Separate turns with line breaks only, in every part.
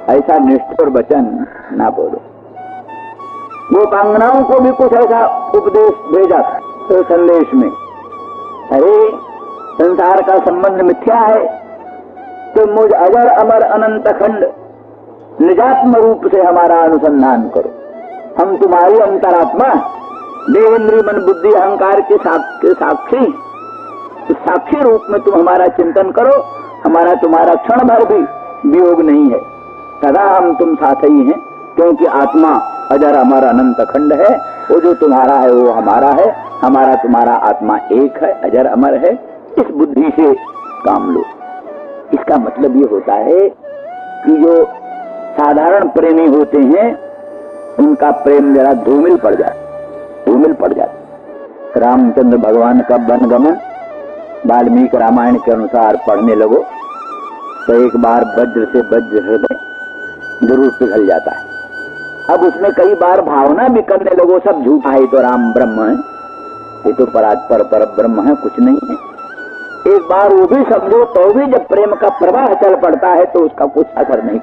ऐसा निष्ठुर वचन ना बोलो। गोपांगनाओं को भी कुछ ऐसा उपदेश भेजा तो संदेश में, अरे संसार का संबंध मिथ्या है, तो मुझ अजर अमर अनंत अखंड निजात्म रूप से हमारा अनुसंधान करो। हम तुम्हारी अंतरात्मा देह इंद्रिय मन बुद्धि अहंकार के साक्षी साक्षी रूप में तुम हमारा चिंतन करो। हमारा तुम्हारा क्षण भर भी वियोग नहीं है, सदा हम तुम साथ ही हैं, क्योंकि आत्मा अजर अमर अनंत अखंड है। वो जो तुम्हारा है वो हमारा है, हमारा तुम्हारा आत्मा एक है, अजर अमर है। इस बुद्धि से काम लो। इसका मतलब ये होता है कि जो साधारण प्रेमी होते हैं उनका प्रेम जरा धूमिल पड़ जाता। रामचंद्र भगवान का वनगमन वाल्मीकि रामायण के अनुसार पढ़ने लगो तो एक बार वज्र से वज्र हृदय जरूर पिघल जाता है। अब उसमें कई बार भावना भी करने लगो सब झूठा है, तो राम ब्रह्म है, ये तो परात्पर पर ब्रह्म है, कुछ नहीं है। एक बार वो भी समझो तो भी जब प्रेम का प्रवाह चल पड़ता है तो उसका कुछ असर नहीं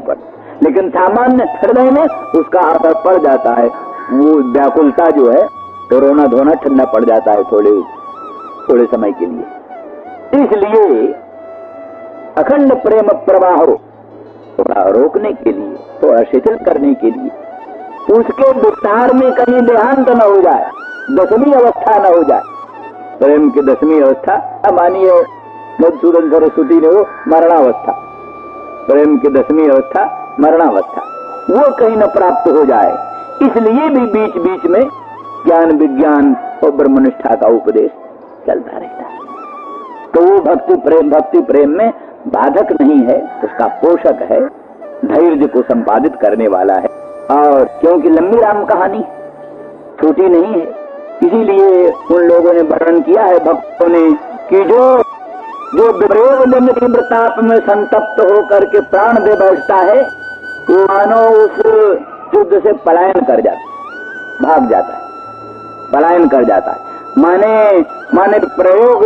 पड़ता। लेकिन सामान्य हृदय में उसका असर पड़ जाता है। वो व्याकुलता जो है तो रोना धोना ठंडा पड़ जाता है थोड़े समय के लिए। इसलिए अखंड प्रेम प्रवाह थोड़ा रोकने के लिए, थोड़ा शिथिल करने के लिए, उसके विस्तार में कहीं देहांत न हो जाए, 10वीं अवस्था न हो जाए। प्रेम की 10वीं अवस्था मानिए मधुसूदन सरस्वती ने वो मरणावस्था, प्रेम की 10वीं अवस्था मरणावस्था, वो कहीं न प्राप्त हो जाए। इसलिए भी बीच बीच में ज्ञान विज्ञान और ब्रह्मनिष्ठा का उपदेश चलता रहता है। तो वो भक्ति प्रेम में बाधक नहीं है, उसका पोषक है, धैर्य को संपादित करने वाला है। और क्योंकि लंबी राम कहानी छोटी नहीं है, इसीलिए उन लोगों ने वर्णन किया है भक्तों ने कि जो विप्रयोग तीव्र ताप में संतप्त होकर के प्राण दे बैठता है वो मानो उस युद्ध से पलायन कर जाता है, भाग जाता है, पलायन कर जाता है। माने प्रयोग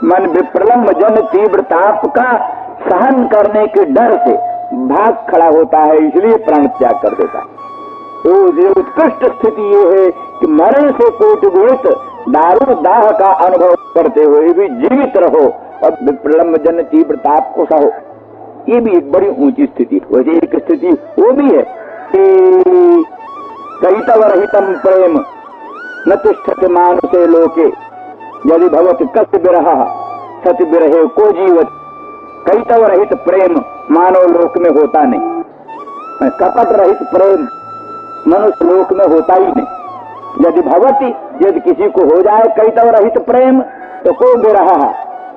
मन विप्रलम्ब जन तीव्र ताप का सहन करने के डर से भाग खड़ा होता है, इसलिए प्राण त्याग कर देता है। तो उत्कृष्ट स्थिति ये है कि मरण से कोटि गुणित दारू दाह का अनुभव करते हुए भी जीवित रहो और विप्रलम्ब जन तीव्र ताप को सहो। ये भी एक बड़ी ऊंची स्थिति। वैसे एक स्थिति वो भी है कि कहितव रहितम प्रेम न तिष्ठति मानुषे लोके यदि भवति कस्य विरहः सति विरहे को जीवति। कहितव रहित प्रेम मानव लोक में होता नहीं, कपट रहित प्रेम मनुष्य लोक में होता ही नहीं। यदि भवति, यदि किसी को हो जाए कहितव रहित प्रेम तो को विरहः,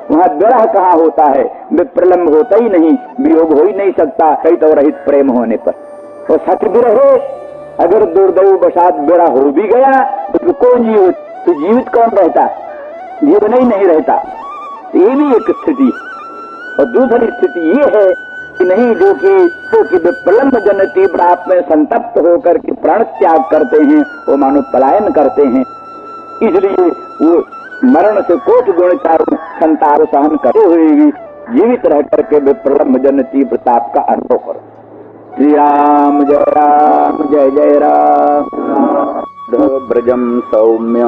वहां विरह कहाँ होता है, विप्रलम्ब होता ही नहीं, वियोग हो ही नहीं सकता कहितव रहित प्रेम होने पर। तो सति विरहे, अगर दुर्दैव वशात विरह हो भी गया तो कौन जीवित, तो जीवित कौन रहता है, जीवन ही नहीं रहता। ये भी एक स्थिति। और दूसरी स्थिति ये है कि नहीं, जो कि विप्रलम्ब जन तीव्र आप में संतप्त होकर के प्राण त्याग करते हैं, वो मानो पलायन करते हैं। इसलिए वो मरण से कोटि गुणित संताप सहन करते हुए भी जीवित रह करके विप्रलम्ब जन तीव्र ताप का अनुभव करो। श्री राम जय जय राम। ब्रजम सौम्य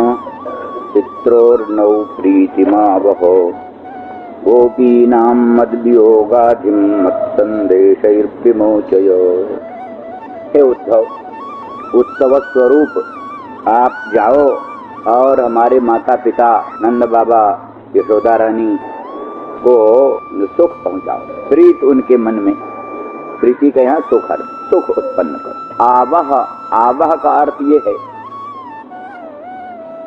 चित्रोर्नौ प्रीतिमावहो गोपीनां मद्वियोगाधिं मत्संदेशैर्विमोचय। हे उद्धव, उत्सव स्वरूप आप जाओ और हमारे माता पिता नंद बाबा यशोदा रानी को सुख पहुंचाओ, प्रीत उनके मन में, प्रीति का यहाँ सुख उत्पन्न करो। आवह का अर्थ ये है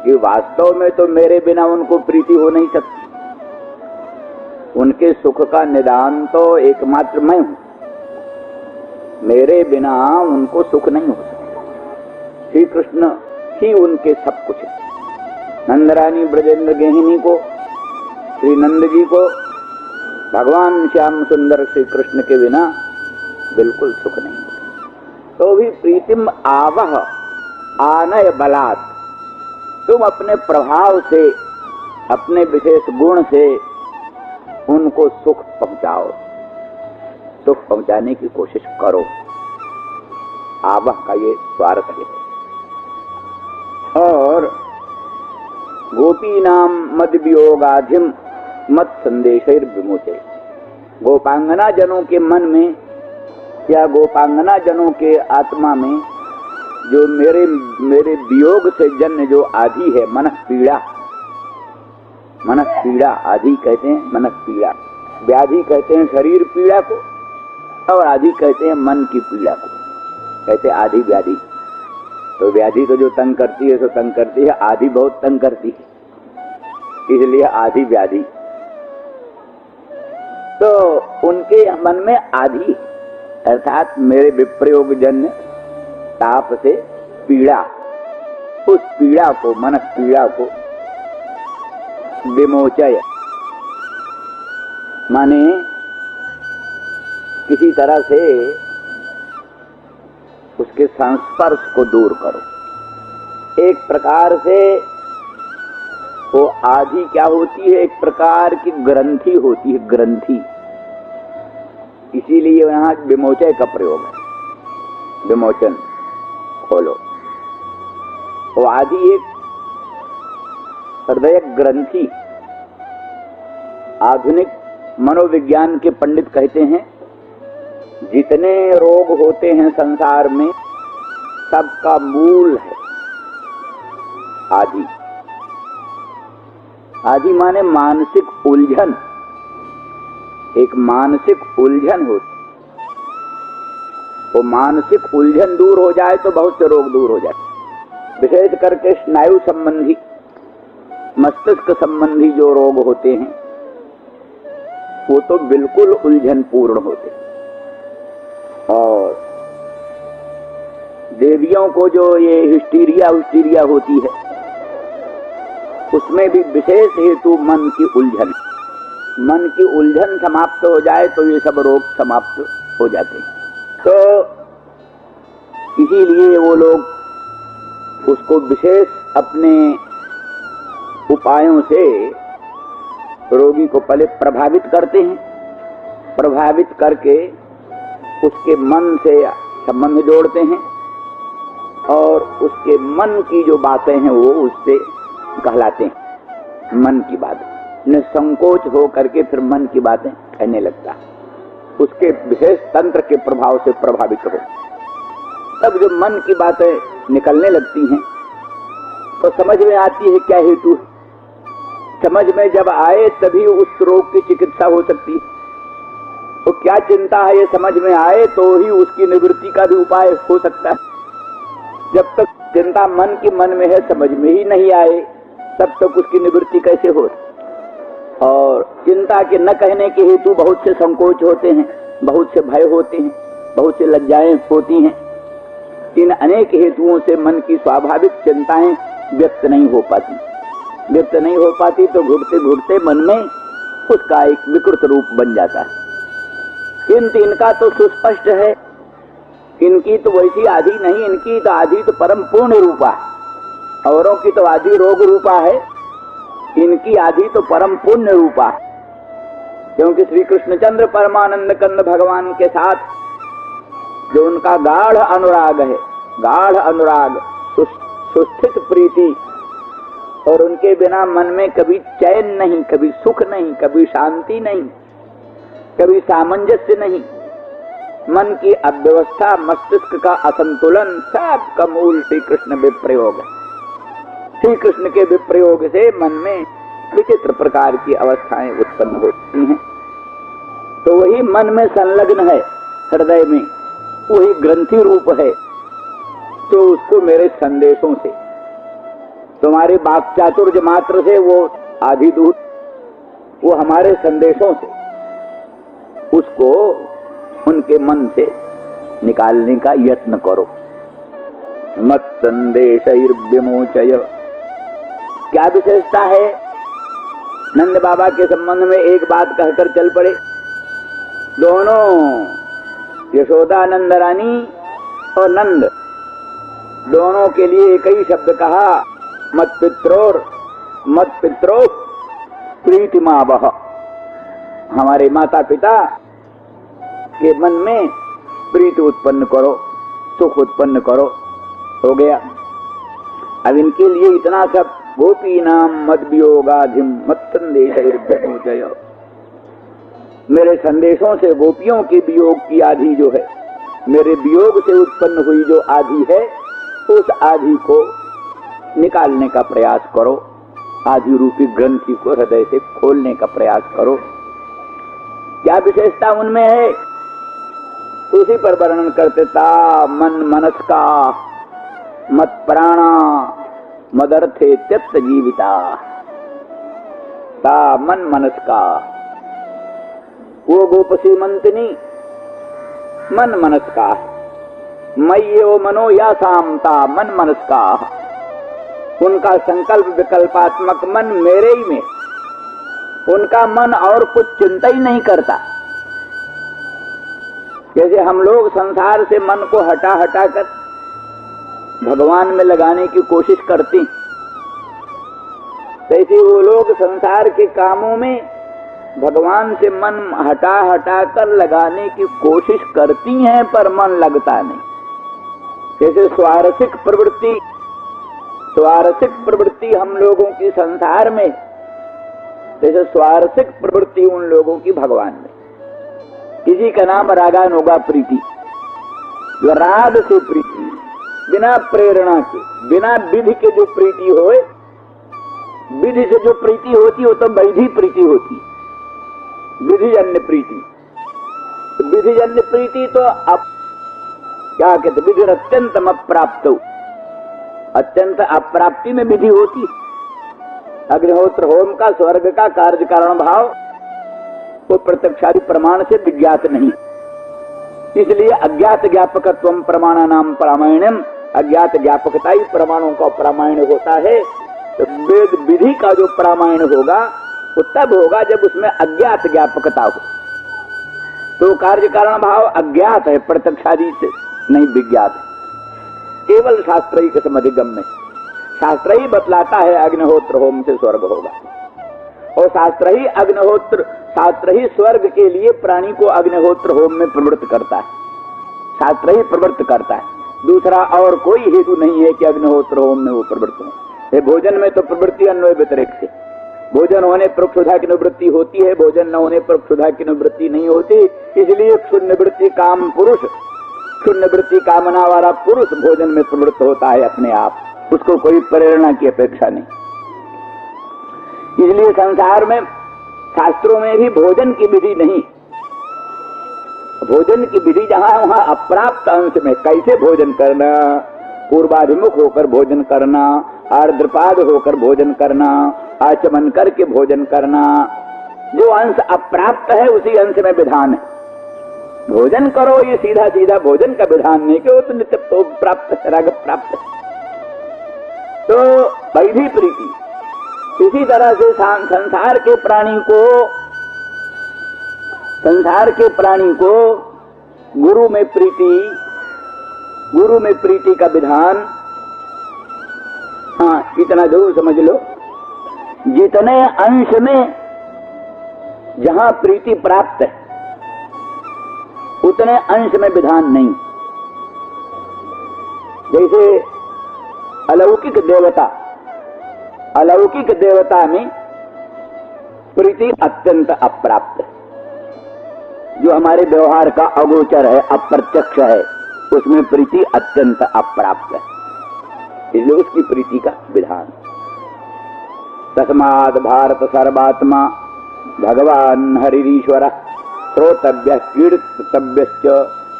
कि वास्तव में तो मेरे बिना उनको प्रीति हो नहीं सकती, उनके सुख का निदान तो एकमात्र मैं हूं, मेरे बिना उनको सुख नहीं हो सकता। श्री कृष्ण ही उनके सब कुछ है। नंदरानी ब्रजेंद्र गेहिनी को, श्री नंद जी को भगवान श्याम सुंदर श्री कृष्ण के बिना बिल्कुल सुख नहीं होता। तो भी प्रीतिम आवह आनय बलात्, तुम अपने प्रभाव से, अपने विशेष गुण से उनको सुख पहुंचाओ। सुख पहुंचाने की कोशिश करो। आवाह का ये स्वार्थ है। और गोपी नाम मद वियोगाधिम मत संदेशैर विमोचय। गोपांगना जनों के मन में या गोपांगना जनों के आत्मा में जो मेरे वियोग से जन्य जो आदि है, मनः पीड़ा, मनः पीड़ा आदि कहते हैं, मनः पीड़ा। व्याधि कहते हैं शरीर पीड़ा को, और आदि कहते हैं मन की पीड़ा को, कहते हैं आदि व्याधि। तो व्याधि को जो तंग करती है सो तंग करती है, आदि बहुत तंग करती है, इसलिए आदि व्याधि। तो उनके मन में आदि अर्थात मेरे विप्रयोग जन्य ताप से पीड़ा, उस पीड़ा को, मन पीड़ा को विमोचय माने किसी तरह से उसके संस्पर्श को दूर करो। एक प्रकार से वो आदि क्या होती है, एक प्रकार की ग्रंथि होती है, ग्रंथि। इसीलिए यहां विमोचय का प्रयोग है, विमोचन खोलो। वो आदि एक हृदय ग्रंथि। आधुनिक मनोविज्ञान के पंडित कहते हैं जितने रोग होते हैं संसार में सबका मूल है आदि। आदि माने मानसिक उलझन, एक मानसिक उलझन होती। वो मानसिक उलझन दूर हो जाए तो बहुत से रोग दूर हो जाते। विशेष करके स्नायु संबंधी, मस्तिष्क संबंधी जो रोग होते हैं वो तो बिल्कुल उलझन पूर्ण होते। और देवियों को जो ये हिस्टीरिया होती है उसमें भी विशेष हेतु मन की उलझन। मन की उलझन समाप्त हो जाए तो ये सब रोग समाप्त हो जाते हैं। तो इसीलिए वो लोग उसको विशेष अपने उपायों से रोगी को पहले प्रभावित करते हैं, प्रभावित करके उसके मन से संबंध जोड़ते हैं और उसके मन की जो बातें हैं वो उससे कहलाते हैं। मन की बात निसंकोच हो करके फिर मन की बातें कहने लगता है, उसके विशेष तंत्र के प्रभाव से प्रभावित हो। तब जो मन की बातें निकलने लगती हैं तो समझ में आती है क्या हेतु। समझ में जब आए तभी उस रोग की चिकित्सा हो सकती है। तो क्या चिंता है ये समझ में आए तो ही उसकी निवृत्ति का भी उपाय हो सकता है। जब तक चिंता मन की मन में है, समझ में ही नहीं आए, तब तक उसकी निवृत्ति कैसे हो। और चिंता के न कहने के हेतु बहुत से संकोच होते हैं, बहुत से भय होते हैं, बहुत से लज्जाएं होती हैं। इन अनेक हेतुओं से मन की स्वाभाविक चिंताएं व्यक्त नहीं हो पाती। व्यक्त नहीं हो पाती तो घुटते घुटते मन में उसका एक विकृत रूप बन जाता है। किंतु इनका तो सुस्पष्ट है, इनकी तो वैसी आदि नहीं, इनकी तो आदि तो परम पूर्ण रूपा है। औरों की तो आदि रोग रूपा है, इनकी आदि तो परम पुण्य रूपा है। क्योंकि श्री कृष्णचंद्र परमानंद कंद भगवान के साथ जो उनका गाढ़ अनुराग है, गाढ़ अनुराग, सुस्थित प्रीति, और उनके बिना मन में कभी चैन नहीं, कभी सुख नहीं, कभी शांति नहीं, कभी सामंजस्य नहीं। मन की अव्यवस्था, मस्तिष्क का असंतुलन, सब का मूल श्री कृष्ण विप्रयोग है। श्री कृष्ण के विप्रयोग से मन में विचित्र प्रकार की अवस्थाएं उत्पन्न होती हैं। तो वही मन में संलग्न है, हृदय में वही ग्रंथि रूप है। तो उसको मेरे संदेशों से, तुम्हारे वाक चातुर्य मात्र से, वो आधिदूत, वो हमारे संदेशों से उसको उनके मन से निकालने का यत्न करो। मत संदेशैर विमोचय। क्या विशेषता है नंद बाबा के संबंध में? एक बात कहकर चल पड़े। दोनों यशोदा नंद रानी और नंद दोनों के लिए एक ही शब्द कहा, मत पित्रो प्रीतिमावह। हमारे माता पिता के मन में प्रीति उत्पन्न करो, सुख उत्पन्न करो। हो गया। अब इनके लिए इतना सब गोपी नाम मद वियोगाधिम मत संदेश, मेरे संदेशों से गोपियों के वियोग की आधि जो है, मेरे वियोग से उत्पन्न हुई जो आधि है, उस आधि को निकालने का प्रयास करो। आधि रूपी ग्रंथि को हृदय से खोलने का प्रयास करो। क्या विशेषता उनमें है, उसी पर वर्णन करते। ता मन मनस्का मत प्राणा मदर्थे त्यक्त जीविता। ता मन मनस्का, वो गोपसी मंतनी मन मनस्का, मय्यो मनो या सामता मन मनस्का। उनका संकल्प विकल्पात्मक मन मेरे ही में, उनका मन और कुछ चिंता ही नहीं करता। जैसे हम लोग संसार से मन को हटा हटा कर भगवान में लगाने की कोशिश करते, तैसे वो लोग संसार के कामों में भगवान से मन हटा हटा कर लगाने की कोशिश करती हैं, पर मन लगता नहीं। जैसे स्वारसिक प्रवृत्ति हम लोगों की संसार में, जैसे स्वारसिक प्रवृत्ति उन लोगों की भगवान में। किसी का नाम रागानुगा प्रीति, जो राग से प्रीति, बिना प्रेरणा के, बिना विधि के जो प्रीति होए, विधि से जो प्रीति होती हो तो वैधि प्रीति होती, विधिजन्य प्रीति। विधिजन्य प्रीति तो अब क्या कहते, विधि अत्यंतम अप्राप्त, अत्यंत अप्राप्ति में विधि होती। अग्निहोत्र होम का, स्वर्ग का कार्य कारण भाव वो प्रत्यक्षादि प्रमाण से विज्ञात नहीं, इसलिए अज्ञात ज्ञापकत्व प्रमाणानाम प्रामाण्यम, अज्ञात ज्ञापकता ही प्रमाणों का प्रामाण्य होता है। तो वेद विधि का जो प्रामाण्य होगा वो तब होगा जब उसमें अज्ञात ज्ञापकता हो। तो कार्य कारण भाव अज्ञात है, प्रत्यक्षादि से नहीं विज्ञात है, केवल शास्त्र ही के समधिगम में। शास्त्र ही बतलाता है अग्निहोत्र होम से स्वर्ग होगा, और शास्त्र ही स्वर्ग के लिए प्राणी को अग्निहोत्र होम में प्रवृत्त करता है। शास्त्र ही प्रवृत्त करता है, दूसरा और कोई हेतु नहीं है कि अग्निहोत्र होम में वो प्रवृत्त हो। भोजन में तो प्रवृत्ति अन्वय व्यतिरेक से, भोजन होने पर क्षुधा की निवृत्ति होती है, भोजन न होने पर क्षुधा की निवृत्ति नहीं होती। इसलिए क्षुन्नवृत्ति काम पुरुष, क्षुन्नवृत्ति कामना वाला पुरुष भोजन में प्रवृत्त होता है अपने आप, उसको कोई प्रेरणा की अपेक्षा नहीं। इसलिए संसार में शास्त्रों में भी भोजन की विधि नहीं, भोजन की विधि जहां वहां अप्राप्त अंश में कैसे भोजन करना, पूर्वाभिमुख होकर भोजन करना, आर्द्रपाद होकर भोजन करना, आचमन करके भोजन करना, जो अंश अप्राप्त है उसी अंश में विधान है। भोजन करो, ये सीधा सीधा भोजन का विधान नहीं कि वो तो नित्य प्राप्त है, राग प्राप्त है। तो वैधि प्रीति, इसी तरह से संसार के प्राणी को गुरु में प्रीति का विधान। हाँ, इतना जरूर समझ लो, जितने अंश में जहां प्रीति प्राप्त है उतने अंश में विधान नहीं। जैसे अलौकिक देवता में प्रीति अत्यंत अप्राप्त है, जो हमारे व्यवहार का अगोचर है, अप्रत्यक्ष है, उसमें प्रीति अत्यंत अप्राप्त है, इसलिए उसकी प्रीति का विधान। तस्माद् भारत सर्वात्मा भगवान हरिरीश्वर श्रोतव्य कीर्तव्यश्च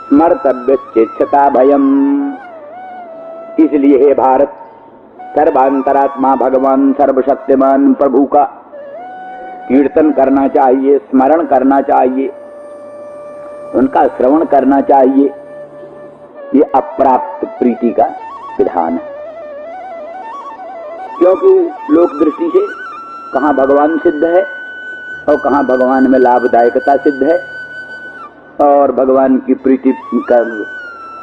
स्मर्तव्यश्चेच्छता भयम्। इसलिए हे भारत, सर्वांतरात्मा भगवान सर्वशक्तिमान प्रभु का कीर्तन करना चाहिए, स्मरण करना चाहिए, उनका श्रवण करना चाहिए। ये अप्राप्त प्रीति का विधान है, क्योंकि लोक दृष्टि से कहाँ भगवान सिद्ध है और कहाँ भगवान में लाभदायकता सिद्ध है और भगवान की प्रीति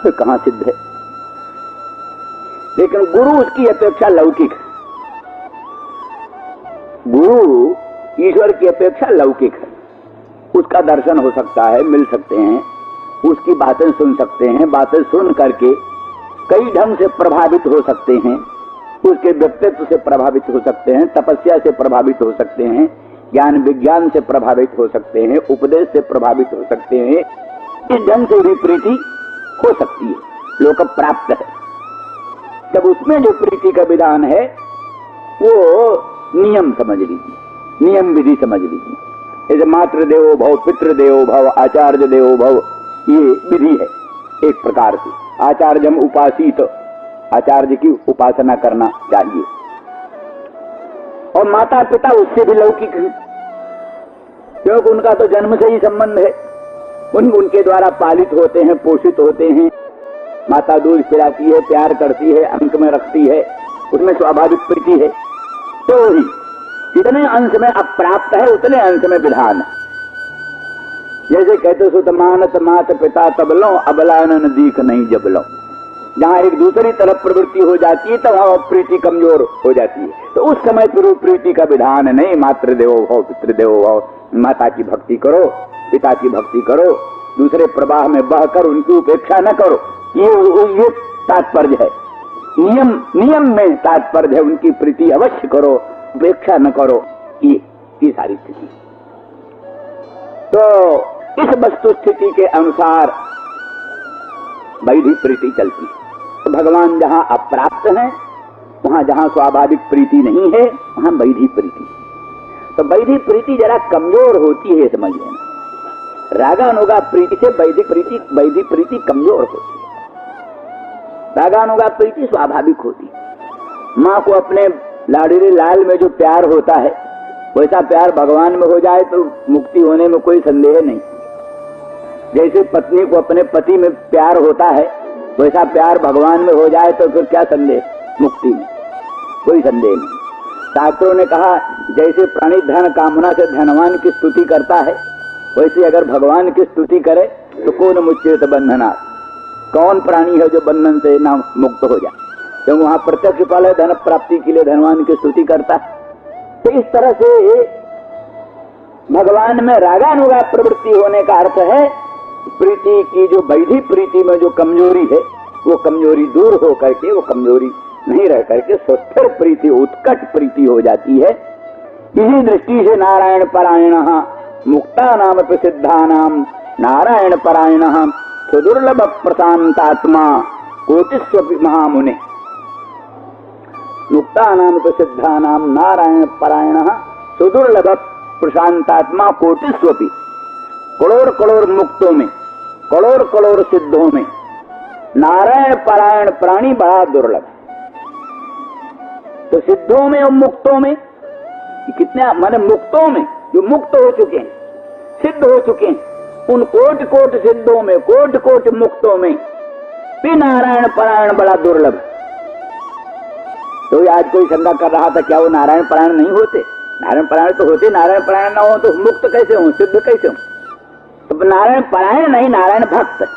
कहाँ सिद्ध है। लेकिन गुरु उसकी अपेक्षा लौकिक है, गुरु ईश्वर की अपेक्षा लौकिक है, उसका दर्शन हो सकता है, मिल सकते हैं, उसकी बातें सुन सकते हैं, बातें सुन करके कई ढंग से प्रभावित हो सकते हैं, उसके व्यक्तित्व से प्रभावित हो सकते हैं, तपस्या से प्रभावित हो सकते हैं, ज्ञान विज्ञान से प्रभावित हो सकते हैं, उपदेश से प्रभावित हो सकते हैं। इस ढंग से भी प्रीति हो सकती है, लोक प्राप्त है। जब उसमें जो प्रीति का विधान है वो नियम समझ लीजिए, नियम विधि समझ लीजिए। जैसे मातृ देवो भव, पितृ देवो भव, आचार्य देवो भव, ये विधि है एक प्रकार से। आचार्यम उपासित, आचार्य की उपासना करना चाहिए। और माता पिता उससे भी लौकिक है, क्योंकि उनका तो जन्म से ही संबंध है, उनके द्वारा पालित होते हैं, पोषित होते हैं। माता दूध पिलाती है, प्यार करती है, अंक में रखती है, उसमें स्वाभाविक प्रीति है। तो ही जितने अंश में अप्राप्त है उतने अंश में विधान है। जैसे कहते सुत मानत मात पिता तबलो, अबलानन दीख नहीं जबलो। जहां एक दूसरी तरफ प्रवृत्ति हो जाती है तो वहां प्रीति कमजोर हो जाती है, तो उस समय फिर प्रीति का विधान नहीं। मातृ देवो भव, पितृ देवो भव, माता की भक्ति करो, पिता की भक्ति करो, दूसरे प्रवाह में बहकर उनकी उपेक्षा न करो, ये तात्पर्य है। नियम में तात्पर्य है, उनकी प्रीति अवश्य करो, उपेक्षा न करो, ये सारी स्थिति। तो इस वस्तु स्थिति के अनुसार वैधि प्रीति चलती है। तो भगवान जहां अप्राप्त हैं, वहां जहां स्वाभाविक प्रीति नहीं है, वहां वैधि प्रीति। तो वैधि प्रीति जरा कमजोर होती है, समझ लेना। रागानुगा प्रीति से वैधि प्रीति कमजोर होती है। रागानुगा प्रीति स्वाभाविक होती है। माँ को अपने लाडली लाल में जो प्यार होता है, वैसा प्यार भगवान में हो जाए तो मुक्ति होने में कोई संदेह नहीं। जैसे पत्नी को अपने पति में प्यार होता है, वैसा प्यार भगवान में हो जाए तो फिर क्या संदेह, मुक्ति में कोई संदेह नहीं। शास्त्रों ने कहा जैसे प्राणी धन कामना से धनवान की स्तुति करता है, वैसे अगर भगवान की स्तुति करे तो कौन मुच्येत बंधनात्, कौन प्राणी है जो बंधन से ना मुक्त हो जाए, क्योंकि वहां प्रत्यक्ष फल है, धन प्राप्ति के लिए धनवान की स्तुति करता है। तो इस तरह से भगवान में रागानुगा प्रवृत्ति होने का अर्थ है प्रीति की जो वैधि प्रीति में जो कमजोरी है, वो कमजोरी दूर हो करके, वो कमजोरी नहीं रह करके स्वस्थिर प्रीति, उत्कट प्रीति हो जाती है। इसी दृष्टि से नारायण परायण मुक्ता नाम प्रसिद्धा नाम नारायण परायण सुदुर्लभ प्रशांतात्मा कोटिस्वपि महामुने। मुक्ता नाम प्रसिद्धा नाम नारायण परायण सुदुर्लभ प्रशांतात्मा कोटिस्वपि। करोड़ करोड़ मुक्तों में, करोड़ करोड़ सिद्धों में नारायण परायण प्राणी बड़ा दुर्लभ। तो सिद्धों में और मुक्तों में कितने, माने मुक्तों में जो मुक्त हो चुके हैं, सिद्ध हो चुके हैं, उन कोटि कोटि सिद्धों में, कोटि कोटि मुक्तों में भी नारायण परायण बड़ा दुर्लभ। तो आज कोई शंका कर रहा था क्या वो नारायण परायण नहीं होते? नारायण परायण तो होते, नारायण परायण ना हो तो मुक्त कैसे हो, सिद्ध कैसे हो? तो नारायण परायण नहीं, नारायण भक्त।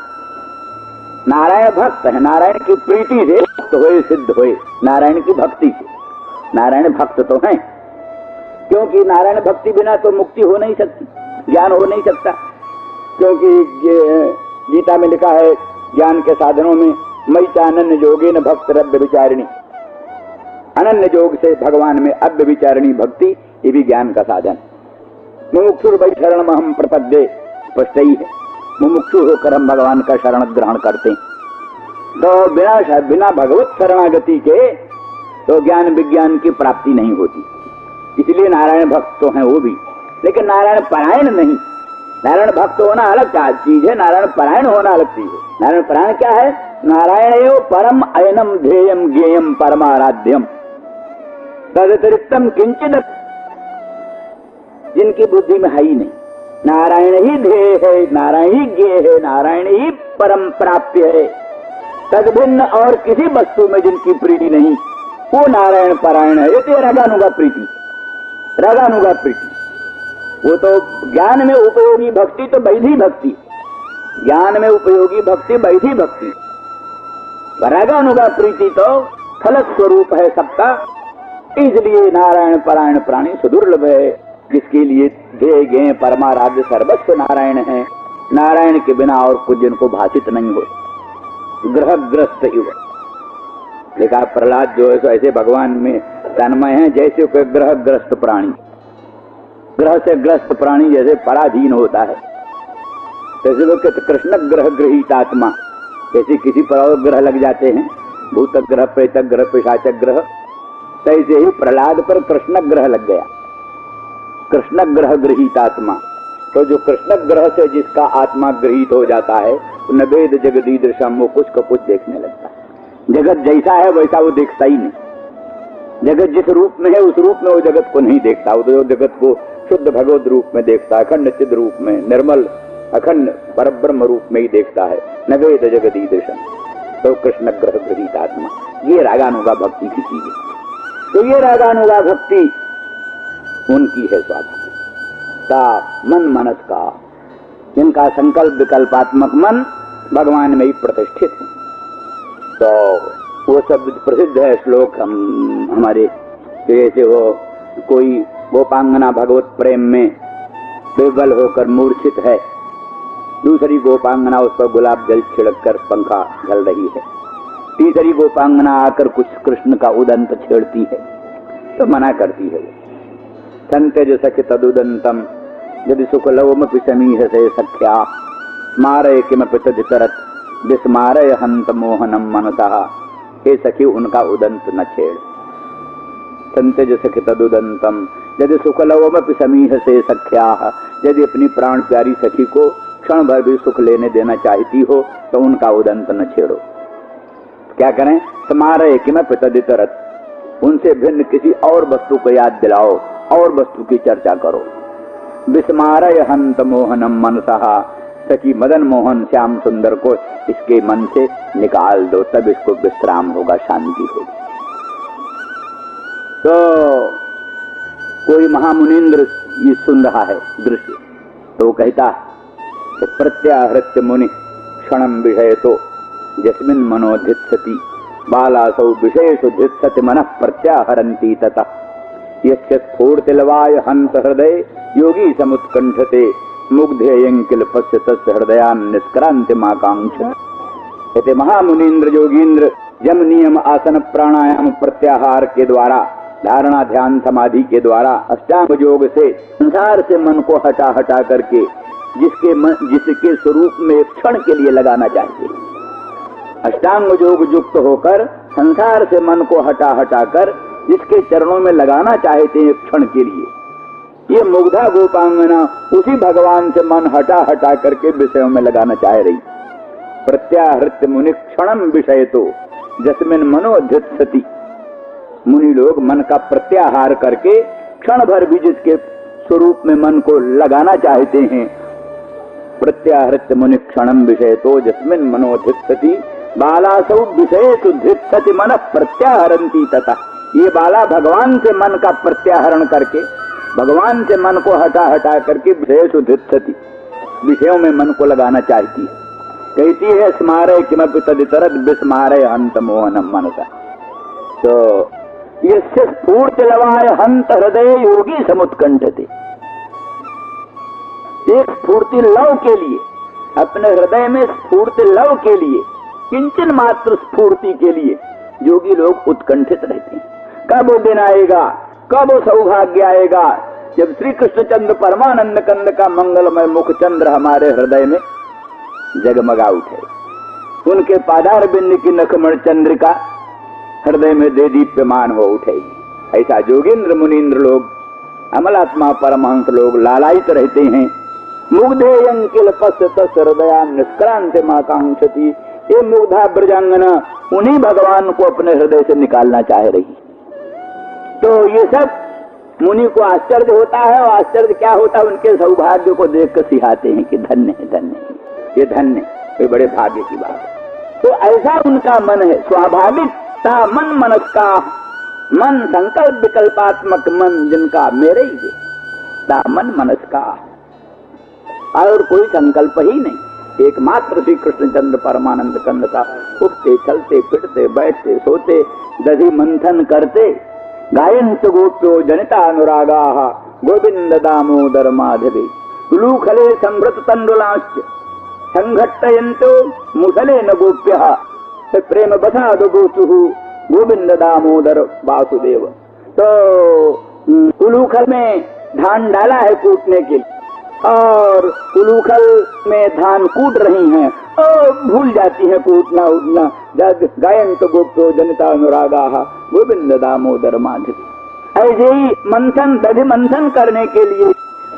नारायण भक्त है, नारायण की प्रीति से मुक्त हुए, सिद्ध हुए, नारायण की भक्ति से। नारायण भक्त तो हैं, क्योंकि नारायण भक्ति बिना तो मुक्ति हो नहीं सकती, ज्ञान हो नहीं सकता। क्योंकि गीता में लिखा है ज्ञान के साधनों में, मयि चानन्य योगेन भक्त रव्य विचारिणी। अनन्य योग से भगवान में अव्य विचारिणी भक्ति, ये भी ज्ञान का साधन। मुमुक्षुर वै शरणम अहम प्रपद्ये, स्पष्ट ही है, मुमुक्षु होकर हम भगवान का शरण ग्रहण करते। तो बिना भगवत शरणागति के तो ज्ञान विज्ञान की प्राप्ति नहीं होती। इसलिए नारायण भक्त तो हैं वो भी, लेकिन नारायण परायण नहीं। नारायण भक्त होना अलग चीज है, नारायण परायण होना अलग चीज है। नारायण परायण क्या है? नारायण एव परम अयनम ध्येयम ज्ञेयम परमाराध्यम तदतिरिक्तम किंचित, जिनकी बुद्धि में है ही नहीं। नारायण ही ध्येय है, नारायण ही ज्ञेय है, नारायण ही परम प्राप्य है। तद्भिन्न और किसी वस्तु में जिनकी प्रीति नहीं, वो नारायण परायण है। ये रागानुगा प्रीति, रागानुगा प्रीति। वो तो ज्ञान में उपयोगी भक्ति तो वैधि भक्ति, ज्ञान में उपयोगी भक्ति वैधि भक्ति। रागानुगा प्रीति तो फल स्वरूप है सबका। इसलिए नारायण परायण प्राणी सुदुर्लभ है, जिसके लिए ध्येय ज्ञेय परमाराध्य सर्वस्व नारायण है। नारायण के बिना और कुछ जिनको भाषित नहीं हो, ग्रहग्रस्त युग। देखा प्रहलाद जो है सो ऐसे भगवान में तन्मय है जैसे कोई ग्रहग्रस्त प्राणी, ग्रह से ग्रस्त प्राणी जैसे पराधीन होता है, जैसे लोग कहते कृष्ण ग्रह गृहीत आत्मा, जैसे किसी पर और ग्रह लग जाते हैं, भूत ग्रह, प्रेत ग्रह, पिशाच ग्रह, तैसे ही प्रहलाद पर कृष्ण ग्रह लग गया, कृष्ण ग्रह गृहीत आत्मा। तो जो कृष्ण ग्रह से जिसका आत्मा गृहीत हो जाता है, न वेद जगदीदृशम, वो कुछ का कुछ देखने लगता है। जगत जैसा है वैसा वो देखता ही नहीं, जगत जिस रूप में है उस रूप में वो जगत को नहीं देखता, वो तो जगत को शुद्ध भगवत रूप में देखता है, अखंड चिद रूप में, निर्मल अखंड परब्रह्म रूप में ही देखता है। न वेद जगदीदृशम, तो कृष्ण ग्रह गृहीत आत्मा, ये रागानुगा भक्ति की चीज है। तो ये रागानुगा भक्ति उनकी है स्वाभाविक का मन मनस का, जिनका संकल्प विकल्पात्मक मन भगवान में ही प्रतिष्ठित है। तो वो सब प्रसिद्ध है श्लोक हमारे, जैसे वो कोई गोपांगना भगवत प्रेम में विवल होकर मूर्छित है, दूसरी गोपांगना उस पर गुलाब जल छिड़क कर पंखा झल रही है, तीसरी गोपांगना आकर कुछ कृष्ण का उदंत छेड़ती है, तो मना करती है। संत्यज सखि तदुदंतम यदि सुखलवमपि समीहसे सख्या स्मारय किमपि तदितरत् विस्मारय हंत मोहनम मनसः। हे सखी, उनका उदंत न छेड़। संत्यज सखि तदुदंतम यदि सुखलवमपि समीहसे सख्या, यदि अपनी प्राण प्यारी सखी को क्षण भर भी सुख लेने देना चाहती हो तो उनका उदंत न छेड़ो। क्या करें? स्मारय किमपि तदितरत्, उनसे भिन्न किसी और वस्तु को याद दिलाओ, और वस्तु की चर्चा करो। विस्मारय हंत मोहनम मनसः, सखी मदन मोहन श्याम सुंदर को इसके मन से निकाल दो, तब इसको विश्राम होगा, शांति होगी। तो कोई महामुनीन्द्र ये सुन रहा है दृश्य, तो वो कहता है प्रत्याहृत्य मुनि क्षणम विषय तो यस्मिन् मनो धित्सति बालासौ विषयेषु धित्सति मनः प्रत्याहरन्ति ततः यस्य स्फूर्तिलवाय हंत हृदय योगी समुत्कंठते मुग्धेयं किल पश्य तस्य हृदयान् निष्क्रांतिमाकांक्षते। कहते महामुनीन्द्र योगीन्द्र यम नियम आसन प्राणायाम प्रत्याहार के द्वारा, धारणा ध्यान समाधि के द्वारा, अष्टांग योग से संसार से मन को हटा हटा करके जिसके स्वरूप में एक क्षण के लिए लगाना चाहिए, अष्टांग योग युक्त होकर संसार से मन को हटा हटा कर जिसके चरणों में लगाना चाहते हैं एक क्षण के लिए, ये मुग्धा गोपांगना उसी भगवान से मन हटा हटा करके विषयों में लगाना चाह रही। प्रत्याहृत्य मुनि क्षणम विषय तो जस्मिन मनोधित्सति, मुनि लोग मन का प्रत्याहार करके क्षण भर भी जिसके स्वरूप में मन को लगाना चाहते हैं, प्रत्याहृत्य मुनि क्षणम विषय तो जस्मिन मनोधित्सति बालासौ विषयेषु धित्सति मनः प्रत्याहरन्ति तथा। ये बाला भगवान से मन का प्रत्याहरण करके, भगवान से मन को हटा हटा करके विषयेषु धित्सति, विषयों में मन को लगाना चाहती है। कहती है स्मारय किमपि तदितरत् विस्मारय हंत मोहनम मनसा। तो यस्य स्फूर्तिलवाय हंत हृदय योगी समुत्कंठते, एक स्फूर्ति लव के लिए, अपने हृदय में स्फूर्ति लव के लिए, किंचन मात्र स्फूर्ति के लिए योगी लोग उत्कंठित रहते हैं। कब वो दिन आएगा, कब वो सौभाग्य आएगा जब श्री कृष्णचंद्र परमानंद कंद का मंगलमय मुख चंद्र हमारे हृदय में जगमगा उठे, उनके पादार बिंद की नखमण चंद्रिका हृदय में दे दीप्यमान हो उठेगी। ऐसा योगींद्र मुनीन्द्र लोग, अमलात्मा परमहंस लोग लालायित रहते हैं। मुग्धेयं किल पश्य तस्य हृदयान् निष्क्रांतिमाकांक्षति, ये मुग्धा ब्रजांगना उन्हीं भगवान को अपने हृदय से निकालना चाह रही। तो ये सब मुनि को आश्चर्य होता है, और आश्चर्य क्या होता है, उनके सौभाग्य को देखकर सिहाते हैं कि धन्य है, धन्य है, ये धन्य, ये बड़े भाग्य की बात है। तो ऐसा उनका मन है, स्वाभाविकता मन मनस का मन, संकल्प विकल्पात्मक मन जिनका मेरे ही ता मन मनस का, और कोई संकल्प ही नहीं, एकमात्र श्री कृष्णचंद्र परमानंद कंद का उठते चलते फिरते बैठते सोते दधि मंथन करते गायंत गोप्यो जनिता अनुरागा गोविंद दामोदर माधवे लूखले संभृत तंडुलाश्च संघट्टयन्तो मुसलेन गोप्यः प्रेम बसाद गोचुः गोविंद दामोदर वासुदेव। तो उलूखल में धान डाला है कूटने के लिए, और उलूखल में धान कूट रही हैं और भूल जाती हैं कूटना उठना। जग गायन तो गोप्तो जनता अनुरागा गोविंद दामोदर माधव। ऐसे ही मंथन दधि मंथन करने के लिए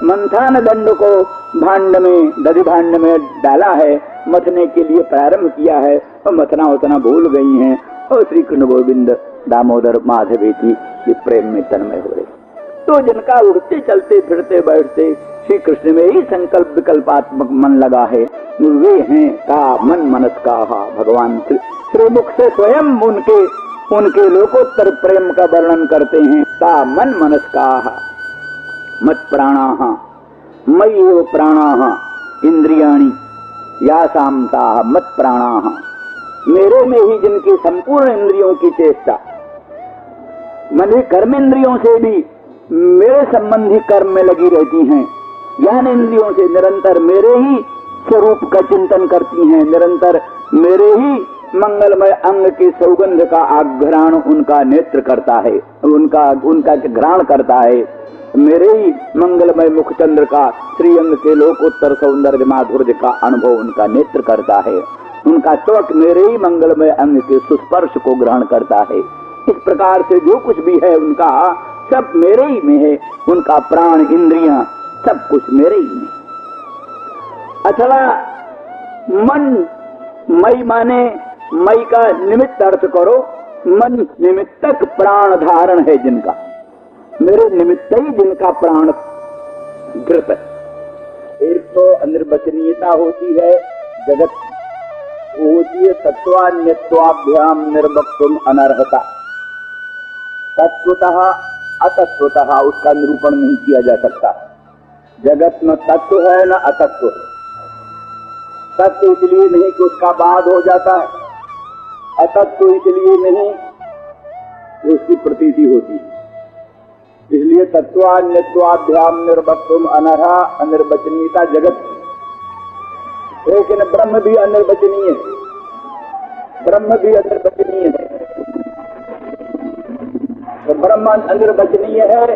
मंथान दंड को भांड में दधि भांड में डाला है, मथने के लिए प्रारंभ किया है और मथना उतना भूल गई हैं और श्री कृष्ण गोविंद दामोदर माधव जी ये प्रेम में तन्मय हो रहे। तो जिनका उठते चलते फिरते बैठते श्री कृष्ण में ही संकल्प विकल्पात्मक मन लगा है, वे हैं का मन मनस का भगवान श्रीमुख से स्वयं उनके लोकोत्तर प्रेम का वर्णन करते हैं। का मन मनस का मत प्राणाः मयि एव प्राणाः इंद्रियाणि यासां ताः मत प्राणाः। मेरे में ही जिनकी संपूर्ण इंद्रियों की चेष्टा, मन कर्म इंद्रियों से भी मेरे संबंधी कर्म में लगी रहती हैं, ज्ञान इंद्रियों से निरंतर मेरे ही स्वरूप का चिंतन करती हैं, निरंतर मेरे ही मंगलमय अंग के सौगंध का आघ्राण उनका नेत्र करता है, उनका घ्राण करता है। मेरे ही मंगलमय मुखचंद्र का श्रीअंग के लोकोत्तर सौंदर्य माधुर्य का अनुभव उनका नेत्र करता है, उनका त्वक मेरे ही मंगलमय अंग के सुस्पर्श को ग्रहण करता है। इस प्रकार से जो कुछ भी है उनका सब मेरे ही में है, उनका प्राण इंद्रियां सब कुछ मेरे ही में। अथवा मन मई माने मई का निमित्त अर्थ करो, मन निमित्तक प्राण धारण है जिनका, मेरे निमित्त ही जिनका प्राण धृत है। एक तो अनिर्वचनीयता होती है जगत, वो होती है तत्वान्यत्वाभ्याम निर्वक्तुम अनर्हता। तत्वतः अतत्वतः उसका निरूपण नहीं किया जा सकता। जगत न तत्व है न अतत्व। तत्व इसलिए नहीं कि उसका बाद हो जाता है, अतत्व इसलिए नहीं कि उसकी प्रतीति होती है। इसलिए तत्वान्यत्वाभ्याम निर्वक्तुम अनर्हा अनिर्वचनीयता जगत। लेकिन ब्रह्म भी अनिर्वचनीय है, ब्रह्म भी अनिर्वचनीय है। तो ब्रह्म अनिर्वचनीय है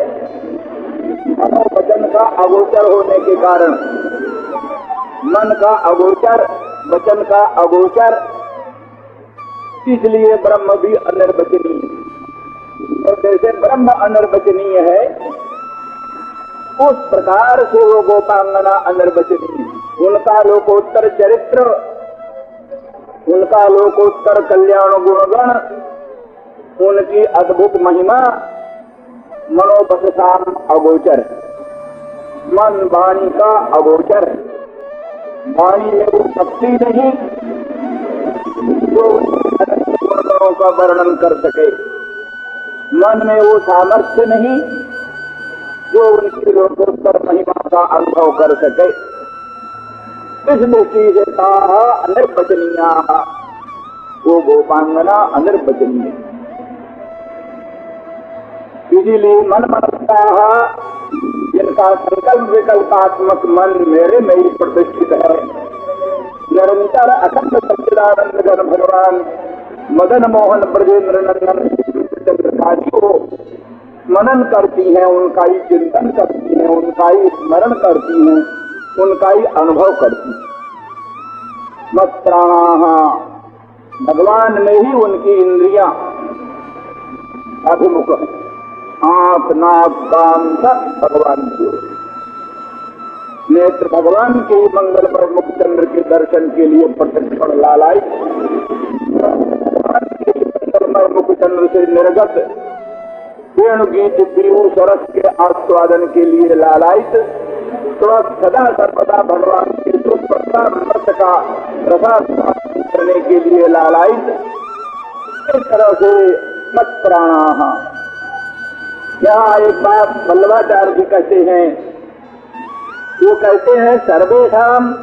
मनोवचन का अगोचर होने के कारण, मन का अगोचर वचन का अगोचर, इसलिए ब्रह्म भी अनिर्वचनीय है। और जैसे ब्रह्म अनिर्वचनीय है उस प्रकार से वो गोपांगना अनिर्वचनीय है। उनका लोकोत्तर चरित्र, उनका लोकोत्तर कल्याण गुणगण, उनकी अद्भुत महिमा मनोपसाम अगोचर, मन वाणी का अगोचर। वाणी में वो शक्ति नहीं जो गुणगणों का वर्णन कर सके, मन में वो सामर्थ्य नहीं जो उनकी लोकोत्तर महिमा का अनुभव कर सके। इस दृष्टि से कहा अनिर्वचनीया, वो गोपांगना अनिर्वचनीय। इसीलिए मन मनसा जिनका संकल्प विकल्पात्मक मन मेरे में ही प्रतिष्ठित है, निरंतर अखंड सच्चिदानंद घन भगवान मदन मोहन ब्रजेंद्र नंदन को मनन करती हैं, उनका ही चिंतन करती हैं, उनका ही स्मरण करती हैं, उनका ही अनुभव करती हैं। मत प्राणाः, भगवान में ही उनकी इंद्रियां अभिमुख है। आंख नाक कान सब भगवान की, नेत्र भगवान के ही मंगलमय मुखचंद्र के दर्शन के लिए प्रतिक्षण लालाई, मंगलमय मुखचंद्र से निर्गत वेणु गीत पीयू सरस के आस्वादन के लिए लालायित, तो सदा सर्वदा भगवान के सुप्रसाद का प्रसाद करने के लिए लालायित। इस तरह से मत प्राणाः। यहाँ एक बात वल्लभाचार्य जी कहते हैं, वो कहते हैं सर्वेषाम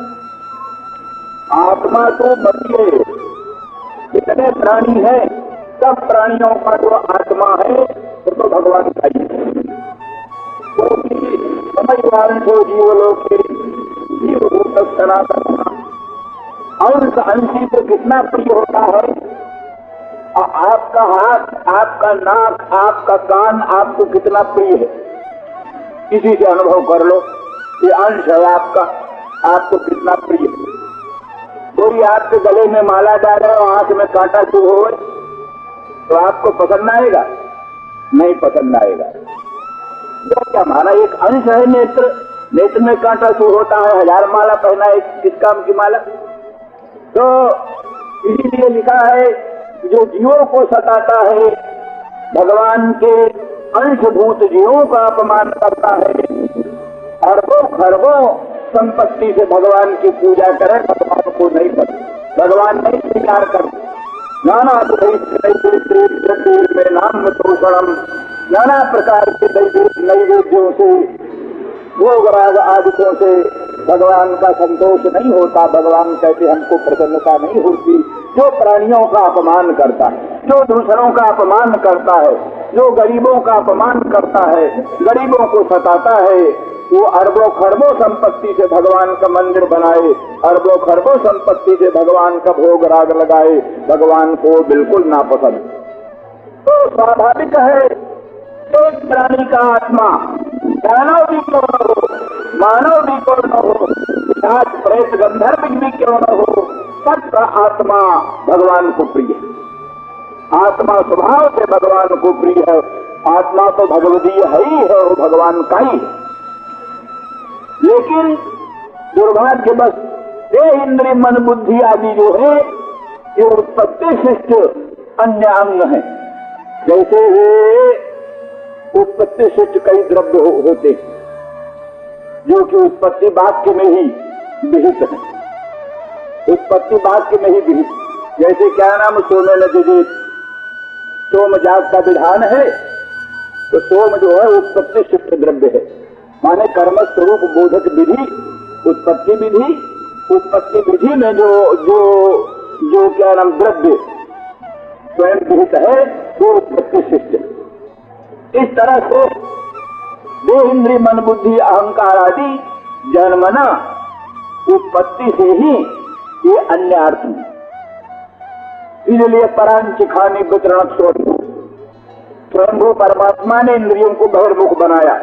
आत्मा तो बचिए, कितने प्राणी है सब प्राणियों का जो आत्मा है तो भगवान का ही है। क्योंकि समय वारणो जीवलोके जीवभूत सनातन अंश अंशी को कितना प्रिय होता है। और आपका हाथ, आपका नाक, आपका कान आपको कितना प्रिय है, किसी से अनुभव कर लो। ये अंश है आपका, आपको कितना प्रिय है। कोई आपके गले में माला डाले और आंख में कांटा चुभ हो तो आपको पसंद आएगा? नहीं पसंद आएगा। तो क्या हमारा एक अंश है नेत्र, नेत्र में कांटा चुभ होता है, 1000 माला पहना है, किस काम की माला। तो इसीलिए लिखा है जो जीवों को सताता है, भगवान के अंशभूत जीवों का अपमान करता है, अरबों खरबों संपत्ति से भगवान की पूजा करे, भगवान को नहीं पसंद, भगवान नहीं स्वीकार करते। नाना में नाम तोषणम, नाना प्रकार के नैवेद्यों से, भोग राग आदित्यों से भगवान का संतोष नहीं होता। भगवान कहते हमको प्रसन्नता नहीं होती। जो प्राणियों का अपमान करता है, जो दूसरों का अपमान करता है, जो गरीबों का अपमान करता है, गरीबों को सताता है, वो अरबों खरबों संपत्ति से भगवान का मंदिर बनाए, अरबों खरबों संपत्ति से भगवान का भोग राग लगाए, भगवान को बिल्कुल नापसंद। तो स्वाभाविक है एक प्राणी का आत्मा, दानव भी क्यों न हो, मानव भी क्यों न हो, आज प्रेत गंधर्व भी क्यों न हो, सबका आत्मा भगवान को प्रिय है। आत्मा स्वभाव से भगवान को प्रिय है। आत्मा तो भगवदीय है ही है, वो भगवान का ही है। लेकिन दुर्भाग्यवश ये इंद्रिय मन बुद्धि आदि जो है ये उत्पत्ति शिष्ट अन्य अंग है। जैसे उत्पत्ति शिष्ट कई द्रव्य होते जो कि उत्पत्ति वाक्य में ही विहित है, उत्पत्ति वाक्य में ही विहित। जैसे क्या नाम सोमे न जजेत, सोम जाग का विधान है, तो सोम जो है उत्पत्ति शिष्ट द्रव्य है, माने कर्म स्वरूप बोधक विधि उत्पत्ति विधि, उत्पत्ति विधि में जो जो जो क्या नाम द्रव्य स्वयं विहित है वो उत्पत्ति शिष्ट। इस तरह से देह इंद्रिय मन बुद्धि अहंकार आदि जन्मना उत्पत्ति से ही ये अन्य अर्थ है। इसलिए परांचिखानी वितरण स्वयंभू परमात्मा ने इंद्रियों को बहिर्मुख बनाया।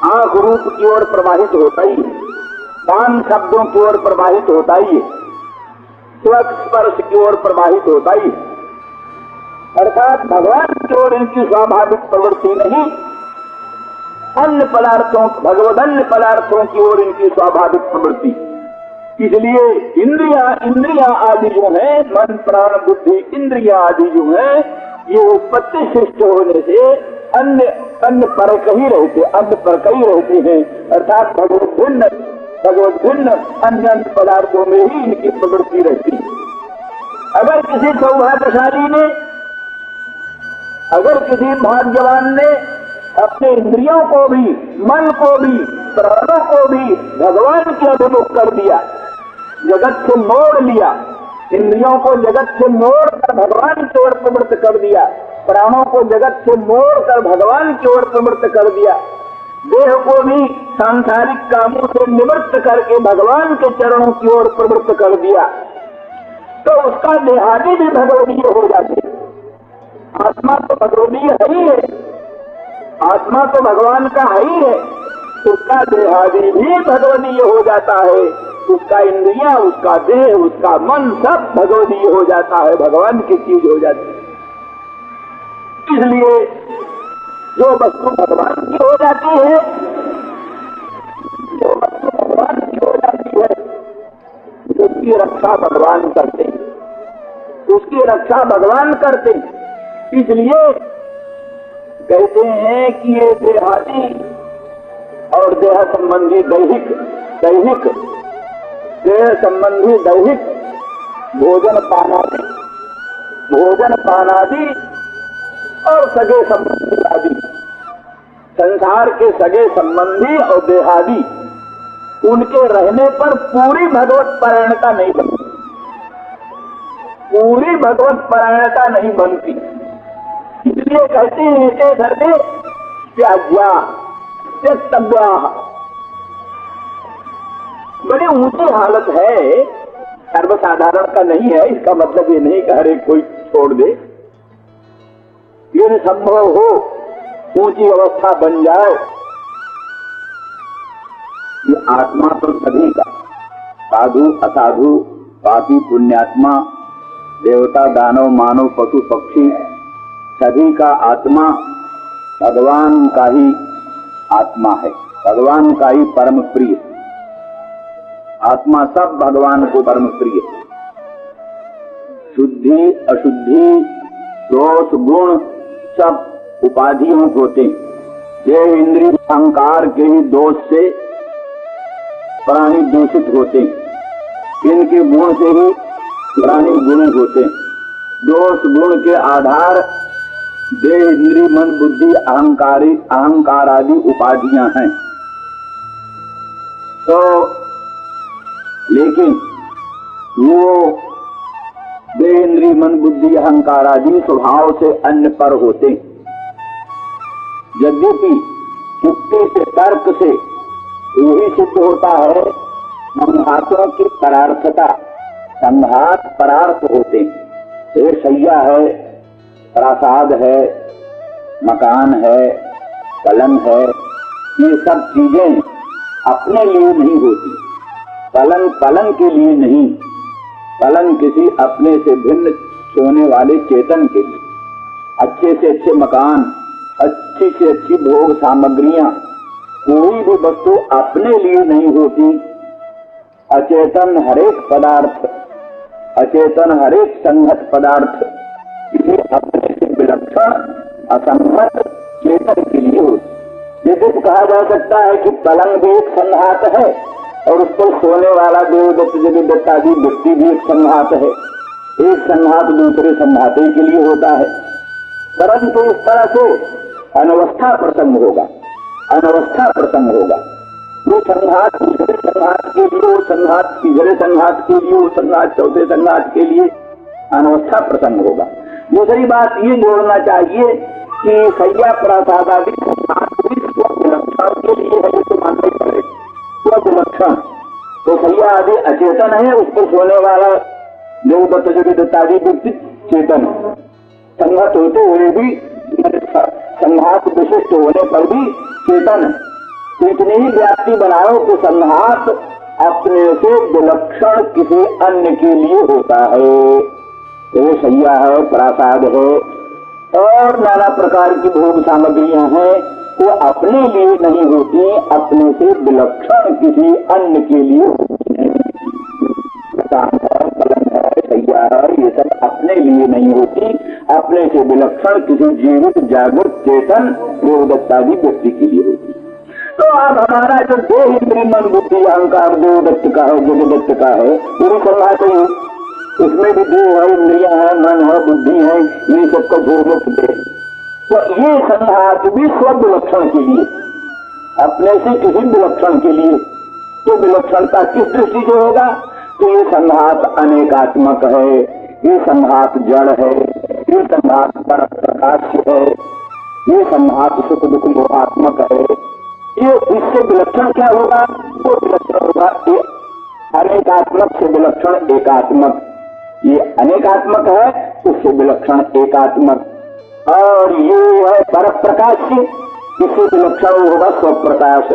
आंख रूप की ओर प्रवाहित होता ही, कान शब्दों की ओर प्रवाहित होता ही, त्वक स्पर्श की ओर प्रवाहित होता ही, अर्थात भगवान की ओर इनकी स्वाभाविक प्रवृत्ति नहीं, अन्य पदार्थों भगवदन्य पदार्थों की ओर इनकी स्वाभाविक प्रवृत्ति। इसलिए इंद्रिया आदि जो है, मन प्राण बुद्धि इंद्रिया आदि जो है, ये उत्पत्ति शिष्ट होने से अन्य पर कहीं रहते, अन्य पर कहीं रहते हैं, अर्थात भगवत भिन्न अन्य पदार्थों में ही इनकी प्रवृत्ति रहती है। अगर किसी सौभाग्यशाली ने, अगर किसी भाग्यवान ने अपने इंद्रियों को भी, मन को भी, प्राणों को भी भगवान के अभिमुख कर दिया, जगत से मोड़ लिया, इंद्रियों को जगत से मोड़ कर भगवान की ओर प्रवृत्त कर दिया, प्राणों को जगत से मोड़ कर भगवान की ओर प्रवृत्त कर दिया, देह को भी सांसारिक कामों से निवृत्त करके भगवान के चरणों की ओर प्रवृत्त कर दिया, तो उसका देहादि भी भगवदीय हो जाते। आत्मा तो भगवदीय है ही है, आत्मा तो भगवान का है ही है, उसका देहादि भी भगवदीय हो जाता है, उसका इंद्रिया, उसका देह, उसका मन सब भगवदीय हो जाता है, भगवान की चीज हो जाती है। इसलिए जो वस्तु भगवान की हो जाती है, जो वस्तु भगवान की हो जाती है, उसकी रक्षा भगवान करते हैं, उसकी रक्षा भगवान करते हैं। इसलिए कहते हैं कि ये देहादि और देह संबंधी दैहिक देह संबंधी दैहिक भोजन पानादि और सगे संबंधी आदि, संसार के सगे संबंधी और देहादि, उनके रहने पर पूरी भगवत परायणता नहीं बनती, पूरी भगवत परायणता नहीं बनती। इसलिए कहते हैं एते सर्वे त्याज्या त्यक्तव्या। बड़ी ऊंची हालत है सर्वसाधारण का नहीं है। इसका मतलब ये नहीं कि हर एक कोई छोड़ दे। यदि संभव हो ऊंची अवस्था बन जाए, ये आत्मा तो सभी का, साधु असाधु, पापी पुण्यात्मा, देवता दानव मानव पशु पक्षी, सभी का आत्मा भगवान का ही आत्मा है, भगवान का ही परम प्रिय आत्मा। सब भगवान को परम प्रिय। शुद्धि अशुद्धि दोष गुण सब उपाधियों होते हैं। ये इंद्रिय अहंकार के ही दोष से प्राणी दूषित होते हैं। इनके गुण से ही प्राणी गुणी होते हैं। दोष गुण के आधार देह इंद्रिय मन बुद्धि अहंकार आदि उपाधियां हैं। तो लेकिन वो देह इंद्रिय मन बुद्धि अहंकार आदि स्वभाव से अन्य पर होते। यद्यपि युक्ति से तर्क से वही सिद्ध होता है संघातों की परार्थता। संघात परार्थ होते। एक शैया है, प्रासाद है, मकान है, पलंग है, ये सब चीजें अपने लिए नहीं होती। पलंग के लिए नहीं, पलंग किसी अपने से भिन्न सोने वाले चेतन के लिए। अच्छे से अच्छे मकान, अच्छी से अच्छी भोग सामग्रियां, कोई भी वस्तु अपने लिए नहीं होती। अचेतन हरेक पदार्थ, अचेतन हरेक संगत पदार्थ किसी अपने से विलक्षण असंगत चेतन के लिए होती। जैसे तो कहा जा सकता है कि पलंग भी एक संघात है और उस पर सोने वाला देवदत्त जगदत्त आदि व्यक्ति भी एक संघात है। एक संघात दूसरे संघाते के लिए होता है। परंतु इस तरह से अनवस्था प्रसंग होगा, अनवस्था प्रसंग होगा। वो संघात दूसरे संघात के लिए, वो संघात तीसरे संघात के लिए, वो संघात चौथे संघात के लिए अनवस्था प्रसंग होगा। दूसरी बात ये जोड़ना चाहिए कि सैया प्रासाद आदि विलक्षण के लिए है, तो मानना पड़े विलक्षण। तो सैया आदि अचेतन है, उस पर सोने वाला देवदत्त जगदत्त आदि व्यक्ति चेतन। संघात होते हुए भी, संघात विशिष्ट होने पर भी चेतन। तो इतनी ही व्याप्ति बनाओ कि संघात अपने से विलक्षण किसी अन्य के लिए होता है। तो सैया है, प्रासाद है और नाना प्रकार की भोग सामग्रियां हैं, वो अपने लिए नहीं होती, अपने से विलक्षण किसी अन्य के लिए होती है। पलंग है, सैया है, ये सब अपने लिए नहीं होती, अपने से विलक्षण किसी जीवित जागृत चेतन देवदत्तादि व्यक्ति के लिए होती। तो अब हमारा जो देह इंद्रिय मन बुद्धि अहंकार देवदत्त का है, जगदत्त का है, पूरी संघात ही उसमें भी देह है, इंद्रियां है, मन है, बुद्धि है, ये सबका भूमुक्त देह। तो ये संघात भी स्व विलक्षण के लिए, अपने से किसी विलक्षण के लिए। तो विलक्षणता किस दृष्टि से होगा? तो ये संघात अनेकात्मक है, ये संघात जड़ है, ये संघात पर प्रकाश है, ये संघात सुख दुख मोहात्मक है। ये इससे विलक्षण क्या होगा? वो विलक्षण होगा अनेकात्मक से विलक्षण एकात्मक। ये अनेकात्मक है, उससे विलक्षण एकात्मक। और ये है पर प्रकाश से, इससे विलक्षण होगा स्वप्रकाश।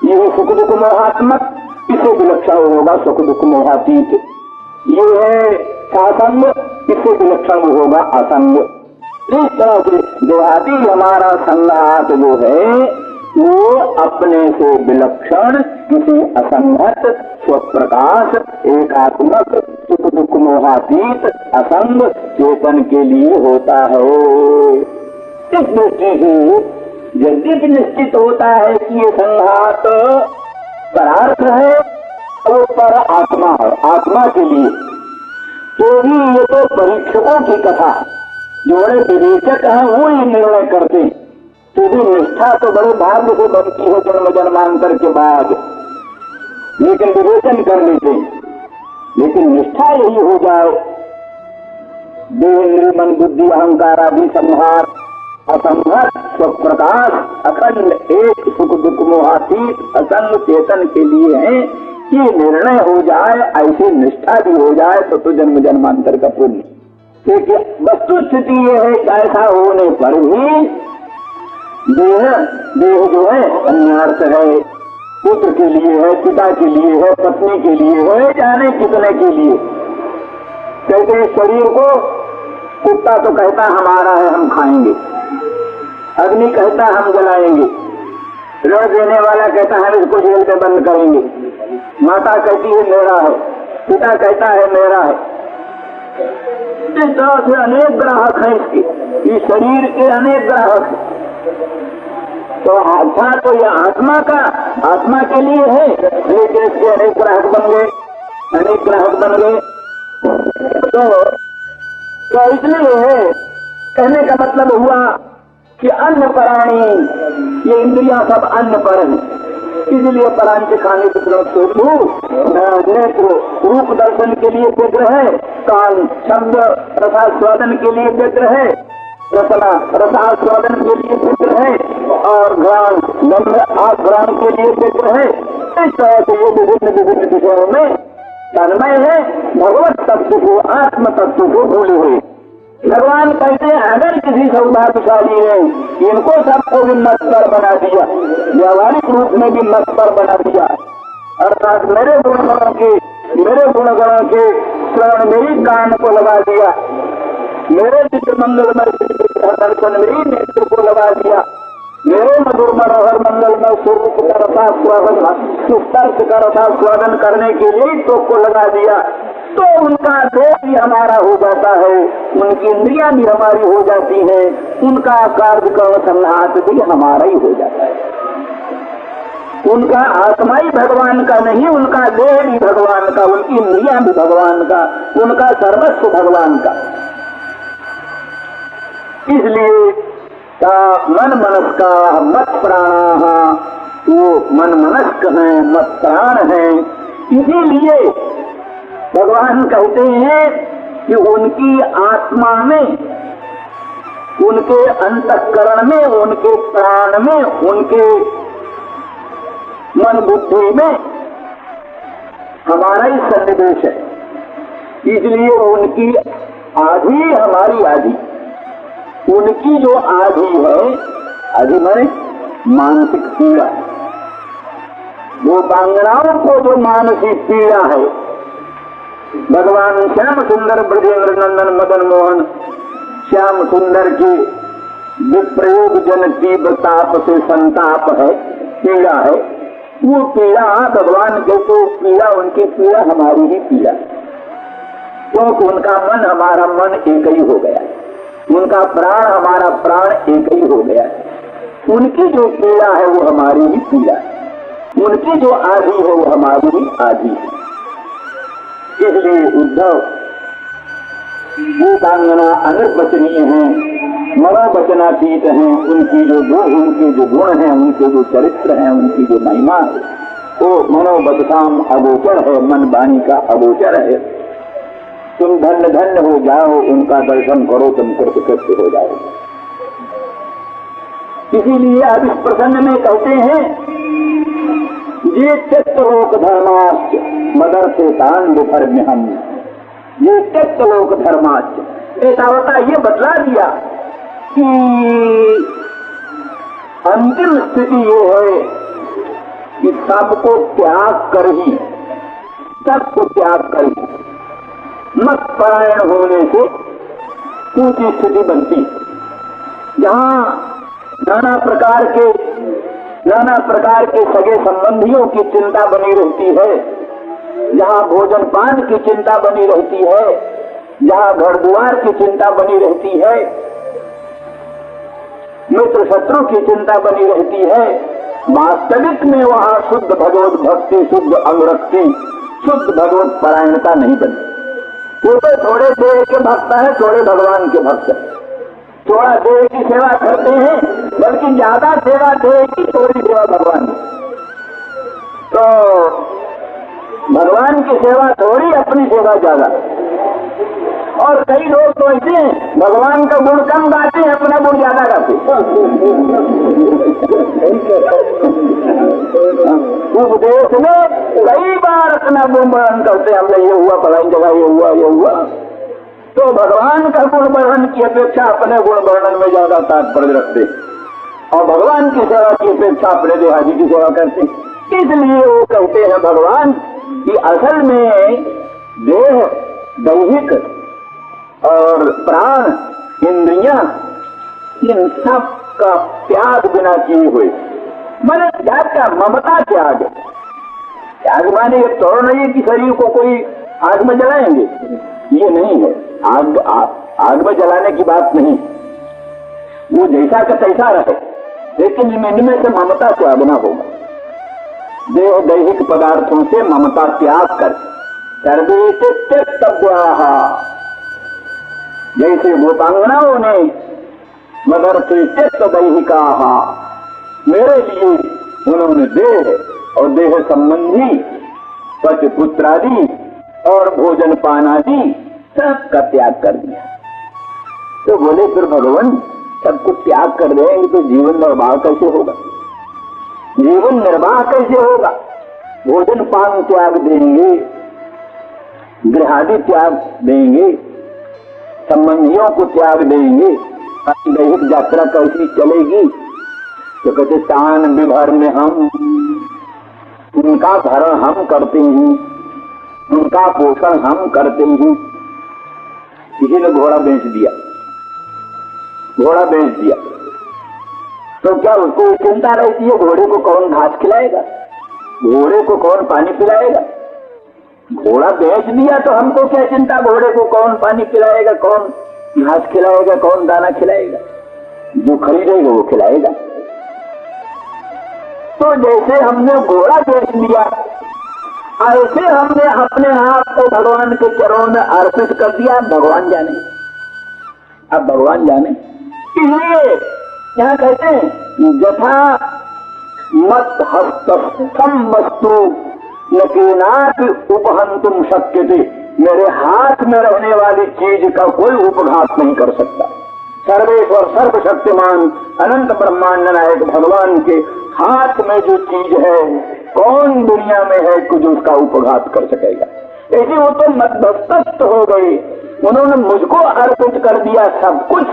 ये है सुख दुख मोहात्मक, इससे विलक्षण होगा सुख दुख मोहातीत। ये है सासंग, इससे विलक्षण होगा असंग। इस तरह से देहाती हमारा संघात जो है वो अपने से विलक्षण किसी असंगत स्वप्रकाश एकात्मक सुख दुख मोहातीत असंग चेतन के लिए होता है। इस दृष्टि से यद्यपि निश्चित होता है कि ये संघात परार्थ है और पर आत्मा है, आत्मा के लिए, तो भी ये तो परीक्षकों की कथा, जो बड़े विवेचक हैं वो ही निर्णय करते। तो भी निष्ठा तो बड़े भाग्य से बनती है जन्म जन्मांतर के बाद, लेकिन विवेचन कर लेते। लेकिन निष्ठा यही हो जाए, देह इंद्रिय मन बुद्धि अहंकार आदि संहार असंहत स्वप्रकाश अखंड एक सुख दुख मोहातीत असंग चेतन के लिए है। ये निर्णय हो जाए, ऐसी निष्ठा भी हो जाए तो जन्म जन्मांतर का पुण्य। क्योंकि वस्तु स्थिति ये है कि ऐसा होने पर भी देह जो है अन्यार्थ है, पुत्र के लिए है, पिता के लिए है, पत्नी के लिए है, जाने कितने के लिए। कहते हैं शरीर को कुत्ता तो कहता हमारा है, हम खाएंगे, अग्नि कहता हम जलाएंगे, ऋण देने वाला कहता है इसको जेल में बंद करेंगे, माता कहती है मेरा है, पिता कहता है मेरा है। इस तरह से अनेक ग्राहक हैं इसके, इस शरीर के अनेक ग्राहक हैं। तो अच्छा तो यह आत्मा के लिए है, लेकिन इसके अनेक ग्राहक बन गए, अनेक ग्राहक बन गए। तो इसलिए कहने का मतलब हुआ कि अन्न प्राणी, ये इंद्रियां सब अन्न पर है, इसलिए परांच खाने नेत्र रूप दर्शन के लिए व्यग्र है, कान शब्द रसास्वादन के लिए व्यग्र है, रसना रसास्वादन के लिए व्यग्र है, और घ्राण गंध आघ्राण के लिए व्यग्र है। इस तरह से ये विभिन्न विषयों में तन्मय है, भगवत तत्व को, आत्म तत्व को भूले हुए। भगवान कहते हैं अगर किसी सौभाग्यशाली ने इनको सबको भी मत्पर बना दिया, व्यावहारिक रूप में भी मत्पर बना दिया, अर्थात मेरे गुणगणों के श्रवण में ही कान को लगा दिया, मेरे चित्र मंगलमय दर्शन में ही नेत्र को लगा दिया, मेरे मधुर मनोहर मंगल में स्वरूप का रसास्वादन करने के लिए तो को लगा दिया, तो उनका देह भी हमारा हो जाता है, उनकी इंद्रियां भी हमारी हो जाती है, उनका कार्य कर्म संघात भी हमारा ही हो जाता है। उनका आत्मा ही भगवान का नहीं, उनका देह भी भगवान का, उनकी इंद्रियां भी भगवान का, उनका सर्वस्व भगवान का। इसलिए मन मनस्का मत प्राणा, वो मन मनस्क हैं, मत प्राण हैं। इसीलिए भगवान कहते हैं कि उनकी आत्मा में, उनके अंतःकरण में, उनके प्राण में, उनके मन बुद्धि में हमारा ही सन्निवेश है। इसलिए उनकी आधि हमारी आधि, उनकी जो आधि है, आधि में मानसिक पीड़ा, वो बांगड़ाओं को जो मानसिक पीड़ा है, भगवान श्याम सुंदर ब्रजेंद्र नंदन मदन मोहन श्याम सुंदर की विप्रयोग जन तीव्र ताप से संताप है, पीड़ा है, वो पीड़ा भगवान कहते पीड़ा, उनकी पीड़ा हमारी ही पीड़ा, क्योंकि उनका मन हमारा मन एक ही हो गया, उनका प्राण हमारा प्राण एक ही हो गया है। उनकी जो पीड़ा है वो हमारी ही पीड़ा है, उनकी जो आधि है वो हमारी ही आधि है। इसलिए उद्धव वो बांगना अनिर्वचनीय है, मनोवचनातीत हैं, उनकी जो गुण है, उनके जो चरित्र हैं, उनकी जो महिमा है, वो मनोवचताम अगोचर है, मन वाणी का अगोचर है। तुम धन्य धन्य हो जाओ, उनका दर्शन करो, तुम कृतकृत्य हो जाओ। इसीलिए अब इस प्रसंग में कहते हैं ये त्यक्तलोक धर्माश्च मदर्थे तान विधर्म्य हम, ये त्यक्तलोक धर्माश्च एतावता ये बतला दिया कि अंतिम स्थिति ये है कि सबको त्याग कर ही, सबको त्याग कर ही मत परायण होने से ऊंची स्थिति बनती, जहाँ नाना प्रकार के सगे संबंधियों की चिंता बनी रहती है, जहाँ भोजन पान की चिंता बनी रहती है, जहाँ घर द्वार की चिंता बनी रहती है, मित्र शत्रु की चिंता बनी रहती है, वास्तविक में वहाँ शुद्ध भगवत भक्ति, शुद्ध अंगरक्ति, शुद्ध भगवत परायणता नहीं बनती। वो तो थोड़े देह के भक्त है, थोड़े भगवान के भक्त है, थोड़ा देह की सेवा करते हैं, बल्कि ज्यादा सेवा देह की, थोड़ी सेवा भगवान की। तो भगवान की सेवा थोड़ी, अपनी सेवा ज्यादा। और कई लोग तो ऐसे भगवान का गुण कम गाते हैं, अपना गुण ज्यादा करते। उपदेश में कई बार अपना गुण वर्णन करते, हमने ये हुआ, फलानी जगह ये हुआ, ये हुआ। तो भगवान का गुण वर्णन की अपेक्षा अपने गुण वर्णन में ज्यादा तात्पर्य रखते और भगवान की सेवा की अपेक्षा अपने देहादी की सेवा करते। इसलिए वो कहते हैं भगवान कि असल में देह, दैहिक और प्राण, इंद्रियां, इन सब का त्याग बिना किए हुए, मैंने त्याग का ममता त्याग। त्याग माने ये तोड़ नहीं है कि शरीर को कोई आग में जलाएंगे, ये नहीं है। आग में जलाने की बात नहीं, वो जैसा का तैसा रहे, लेकिन इनमें से ममता त्यागना होगा। देह दैहिक पदार्थों से ममता त्याग कर सर्वेश त्यक्तव्याः, जैसे गोपांगनाओं ने मदर्थे त्यक्त दैहिकाः, मेरे लिए उन्होंने देह और देह संबंधी पति पुत्रादि और भोजन पान आदि सबका त्याग कर दिया। तो बोले फिर भगवान सब कुछ त्याग कर देंगे तो जीवन निर्वाह कैसे होगा? जीवन निर्वाह कैसे होगा? भोजन पान त्याग देंगे, गृहादि त्याग देंगे, संबंधियों को त्याग देंगे, दैहिक यात्रा कैसी चलेगी? तो कहते तान विभर में हम, उनका भरण हम करते हैं, उनका पोषण हम करते हैं। किसी ने घोड़ा बेच दिया, घोड़ा बेच दिया तो क्या उसको चिंता रहती है घोड़े को कौन घास खिलाएगा, घोड़े को कौन पानी पिलाएगा? घोड़ा बेच दिया तो हमको क्या चिंता, घोड़े को कौन पानी पिलाएगा, कौन घास खिलाएगा, कौन दाना खिलाएगा? जो खरीदेगा वो खिलाएगा। तो जैसे हमने घोड़ा बेच दिया, ऐसे हमने अपने आप को भगवान के चरणों में अर्पित कर दिया। भगवान जाने, अब भगवान जाने। इसलिए क्या कहते हैं, यथा मत हस्तस्थम वस्तु न केनापि उपहंतुम शक्यते, मेरे हाथ में रहने वाली चीज का कोई उपघात नहीं कर सकता। सर्वेश्वर सर्वशक्तिमान अनंत ब्रह्मांड नायक भगवान के हाथ में जो चीज है, कौन दुनिया में है कि जो उसका उपघात कर सकेगा? ऐसे वो तो मध्यस्थ हो गए, उन्होंने मुझको अर्पित कर दिया सब कुछ।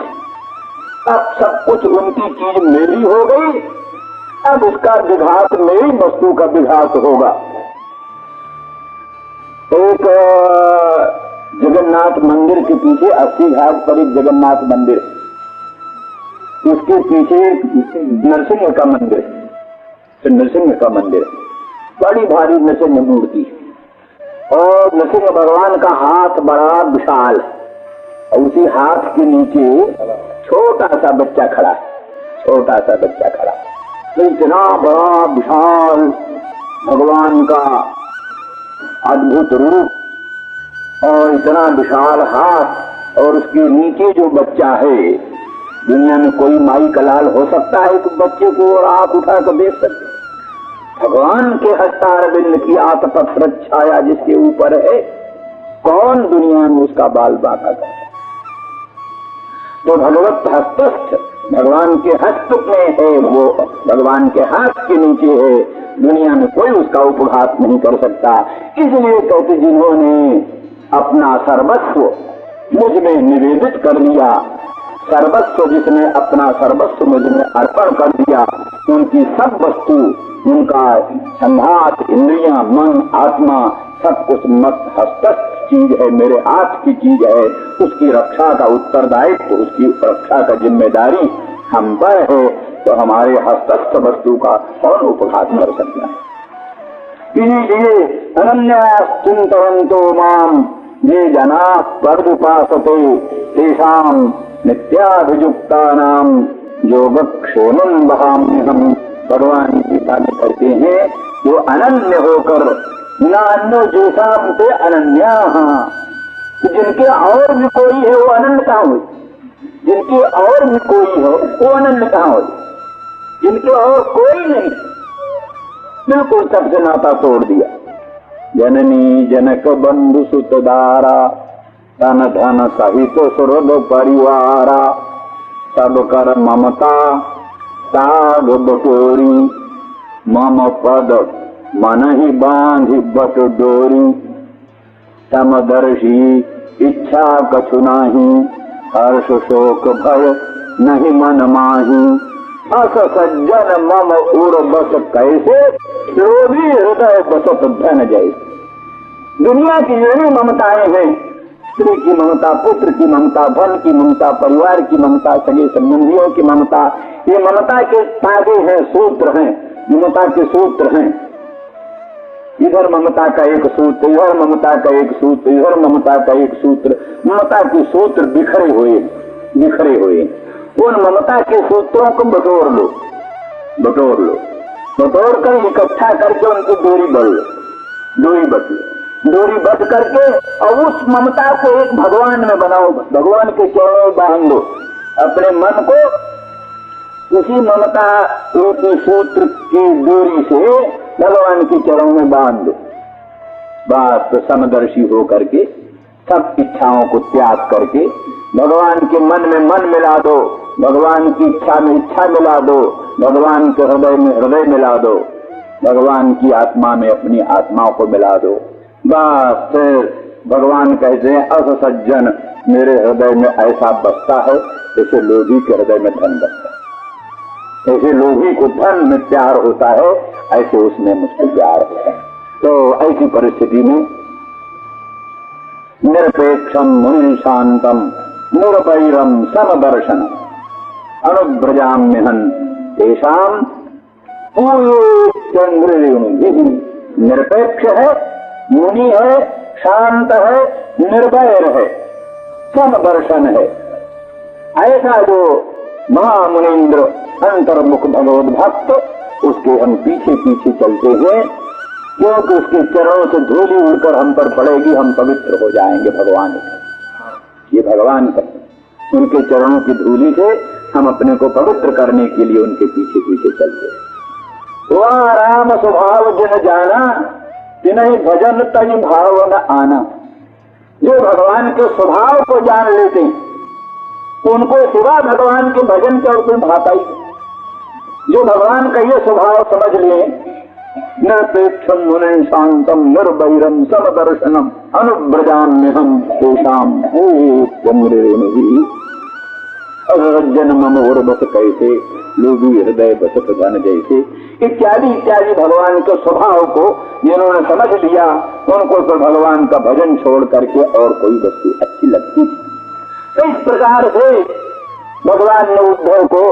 अब सब कुछ उनकी चीज मेरी हो गई, अब उसका विघात मेरी वस्तु का विघात होगा। एक जगन्नाथ मंदिर के पीछे 80 घाट पर एक जगन्नाथ मंदिर, उसके पीछे नरसिंह का मंदिर, नरसिंह का मंदिर, बड़ी भारी नरसिंह मूर्ति, और नरसिंह भगवान का हाथ बड़ा विशाल, और उसी हाथ के नीचे छोटा सा बच्चा खड़ा है, छोटा सा बच्चा खड़ा। तो इतना बड़ा विशाल भगवान का अद्भुत रूप और इतना विशाल हाथ, और उसके नीचे जो बच्चा है, दुनिया में कोई माई का लाल हो सकता है तो बच्चे को और आंख उठा कर देख सकते? भगवान के हस्तारविंद की आतपत्र छाया जिसके ऊपर है, कौन दुनिया में उसका बाल बांका कर? तो भगवत हस्तस्थ, भगवान के हस्त में है, वो भगवान के हाथ के नीचे है, दुनिया में कोई उसका उपघात नहीं कर सकता। इसलिए कहते जिन्होंने अपना सर्वस्व मुझ में निवेदित कर दिया, सर्वस्व जिसने अपना सर्वस्व मुझ में अर्पण कर दिया, उनकी सब वस्तु, उनका संघात, इंद्रियां, मन, आत्मा, सब कुछ मत हस्तस्थ चीज है, मेरे हाथ की चीज है। उसकी रक्षा का उत्तरदायित्व, उसकी रक्षा का जिम्मेदारी हम पर है, तो हमारे हस्तस्थ वस्तु का कौन उपघात कर सकता है? इसीलिए अनन्याश्चिन्तयन्तो माम ये जना पर्युपासते तेषां नित्याभियुक्तानां योगक्षेमं वहाम्यहम्। भगवान गीता में कहते हैं जो अनन्य होकर, नान्यो जेषां ते अनन्याः, जिनके और भी कोई है वो अनन्य कहाँ हुई? जिनके और भी कोई है वो अनन्य कहाँ हुई? जिनके और कोई नहीं, बिल्कुल सबसे नाता तोड़ दिया। जननी जनक बंधु सुतदारा, धन धन सहित सुहृद परिवारा, सब कर ममता ताग बटोरी, मम पद मन ही बांधि बट डोरी, समदर्शी इच्छा कछु नाही, हर्ष शोक भय नहीं मन माही, अस सज्जन मम उर बस कैसे, लोभी हृदय बसत धन जैसे। दुनिया की जो भी ममताएं हैं, स्त्री की ममता, पुत्र की ममता, धन की ममता, परिवार की ममता, सगे संबंधियों की ममता, ये ममता के तागे हैं, सूत्र हैं, ममता के सूत्र हैं। इधर ममता का एक सूत्र, इधर ममता का एक सूत्र, इधर ममता का एक सूत्र, ममता के सूत्र बिखरे हुए, बिखरे हुए। उन ममता के सूत्रों को बटोर लो, बटोर लो, बटोर कर इकट्ठा करके उनकी डोरी बढ़ लो, डोरी बट लो, डोरी बट करके और उस ममता को एक भगवान में बनाओ, भगवान के चरणों में बांध दो अपने मन को, उसी ममता रूपी सूत्र की डोरी से भगवान के चरणों में बांध दो। बात तो समदर्शी हो करके सब इच्छाओं को त्याग करके भगवान के मन में मन मिला दो, भगवान की इच्छा में इच्छा मिला दो, भगवान के हृदय में हृदय मिला दो, भगवान की आत्मा में अपनी आत्माओं को मिला दो। बस फिर भगवान कहते हैं अस सज्जन मेरे हृदय में ऐसा बसता है जैसे लोभी के हृदय में धन बसता है, ऐसे लोभी को धन में प्यार होता है, ऐसे उसमें मुझको प्यार होता है। तो ऐसी परिस्थिति में निरपेक्षम मुनि शांतम निर्वैरम समदर्शन अनुव्रजाम्यहं तेषां चंद्र निरपेक्ष है, मुनि है, शांत है, निर्भय है, समदर्शन है। ऐसा जो महामुनीन्द्र अंतर्मुख भगवत भक्त, उसके हम पीछे पीछे चलते हैं, क्योंकि उसके चरणों से धूली उड़कर हम पर पड़ेगी, हम पवित्र हो जाएंगे भगवान के। ये भगवान का, उनके चरणों की धूली से हम अपने को पवित्र करने के लिए उनके पीछे पीछे चलते हैं। वह राम स्वभाव जिन जाना, तिन्हीं भजन तय भाव न आना। जो भगवान के स्वभाव को जान लेते हैं, उनको सिवा भगवान के भजन के और कोई भाता ही। जो भगवान का ये स्वभाव समझ लिए, निरपेक्षम मुनि शांतम निर्वैरम समदर्शनम अनुव्रजाम्यहं तेषां चंद्रेणुभिः असज्जन मम उर बस कैसे, लोभी हृदय बसत धन जैसे, इत्यादि इत्यादि भगवान के स्वभाव को जिन्होंने समझ लिया, उनको तो भगवान का भजन छोड़ करके और कोई वस्तु अच्छी लगती थी। तो इस प्रकार से भगवान ने उद्धव को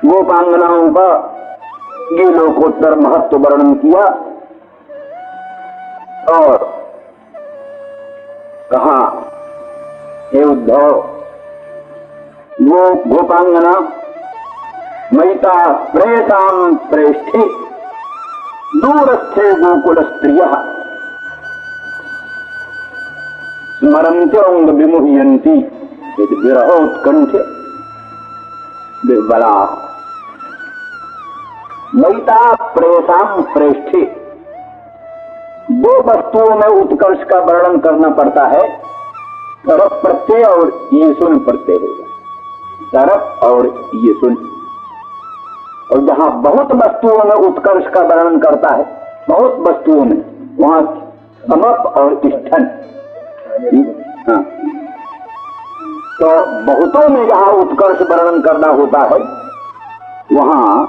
गोपांगनाओं का ये लोकोत्तर महत्व वर्णन किया और कहा, हे उद्धव, वो गोपांगना मयिता प्रेतां प्रेष्ठे दूरस्थे गोकुल स्त्रियः स्मरन्त्योंग विमुह्यन्ति विरहोत्कंठ विह्वला। मयिता प्रेतां प्रेष्ठे, दो वस्तुओं में उत्कर्ष का वर्णन करना पड़ता है, तरफ प्रत्यय और ये सुन प्रत्यय होगा, तरफ और ये सुन। और जहां बहुत वस्तुओं में उत्कर्ष का वर्णन करता है, बहुत वस्तुओं में, वहां समप और स्थन। हाँ, तो बहुतों में जहां उत्कर्ष वर्णन करना होता है, वहां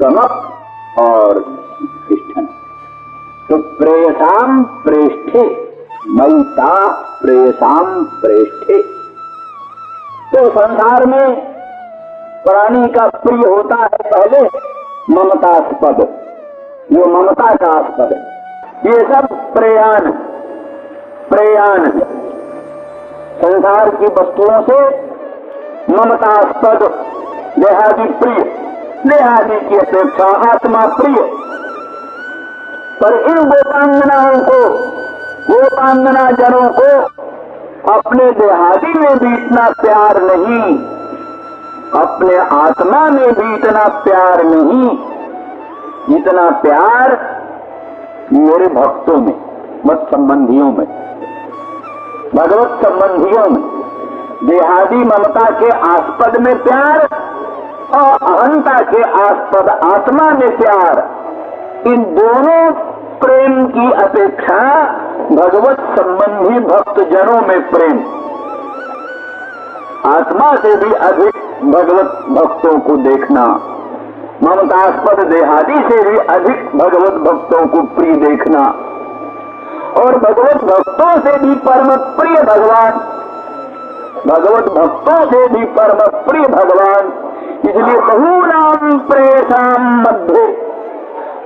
समप और स्थन। तो प्रेयसाम प्रेष्ठे, मयिता प्रेयसाम प्रेष्ठे। तो संसार में प्राणी का प्रिय होता है पहले ममतास्पद, जो ममता का आस्पद है। ये सब प्रेयान प्रेयान संसार की वस्तुओं से ममतास्पद, देहादि प्रिय, देहादि की अपेक्षा आत्मा प्रिय। पर इन गोपांगनाओं को, गोपांगना जनों को अपने देहादि में भी इतना प्यार नहीं, अपने आत्मा में भी इतना प्यार नहीं, जितना प्यार मेरे भक्तों में, मत संबंधियों में, भगवत संबंधियों में, देहादी ममता के आस्पद में प्यार और अहंता के आस्पद आत्मा में प्यार, इन दोनों प्रेम की अपेक्षा भगवत संबंधी भक्त जनों में प्रेम, आत्मा से भी अधिक भगवत भक्तों को देखना, ममतास्पद देहादी से भी अधिक भगवत भक्तों को प्रिय देखना, और भगवत भक्तों से भी परम प्रिय भगवान, भगवत भक्तों से भी परम प्रिय भगवान। इसलिए बहूनाम प्रेषाम मध्य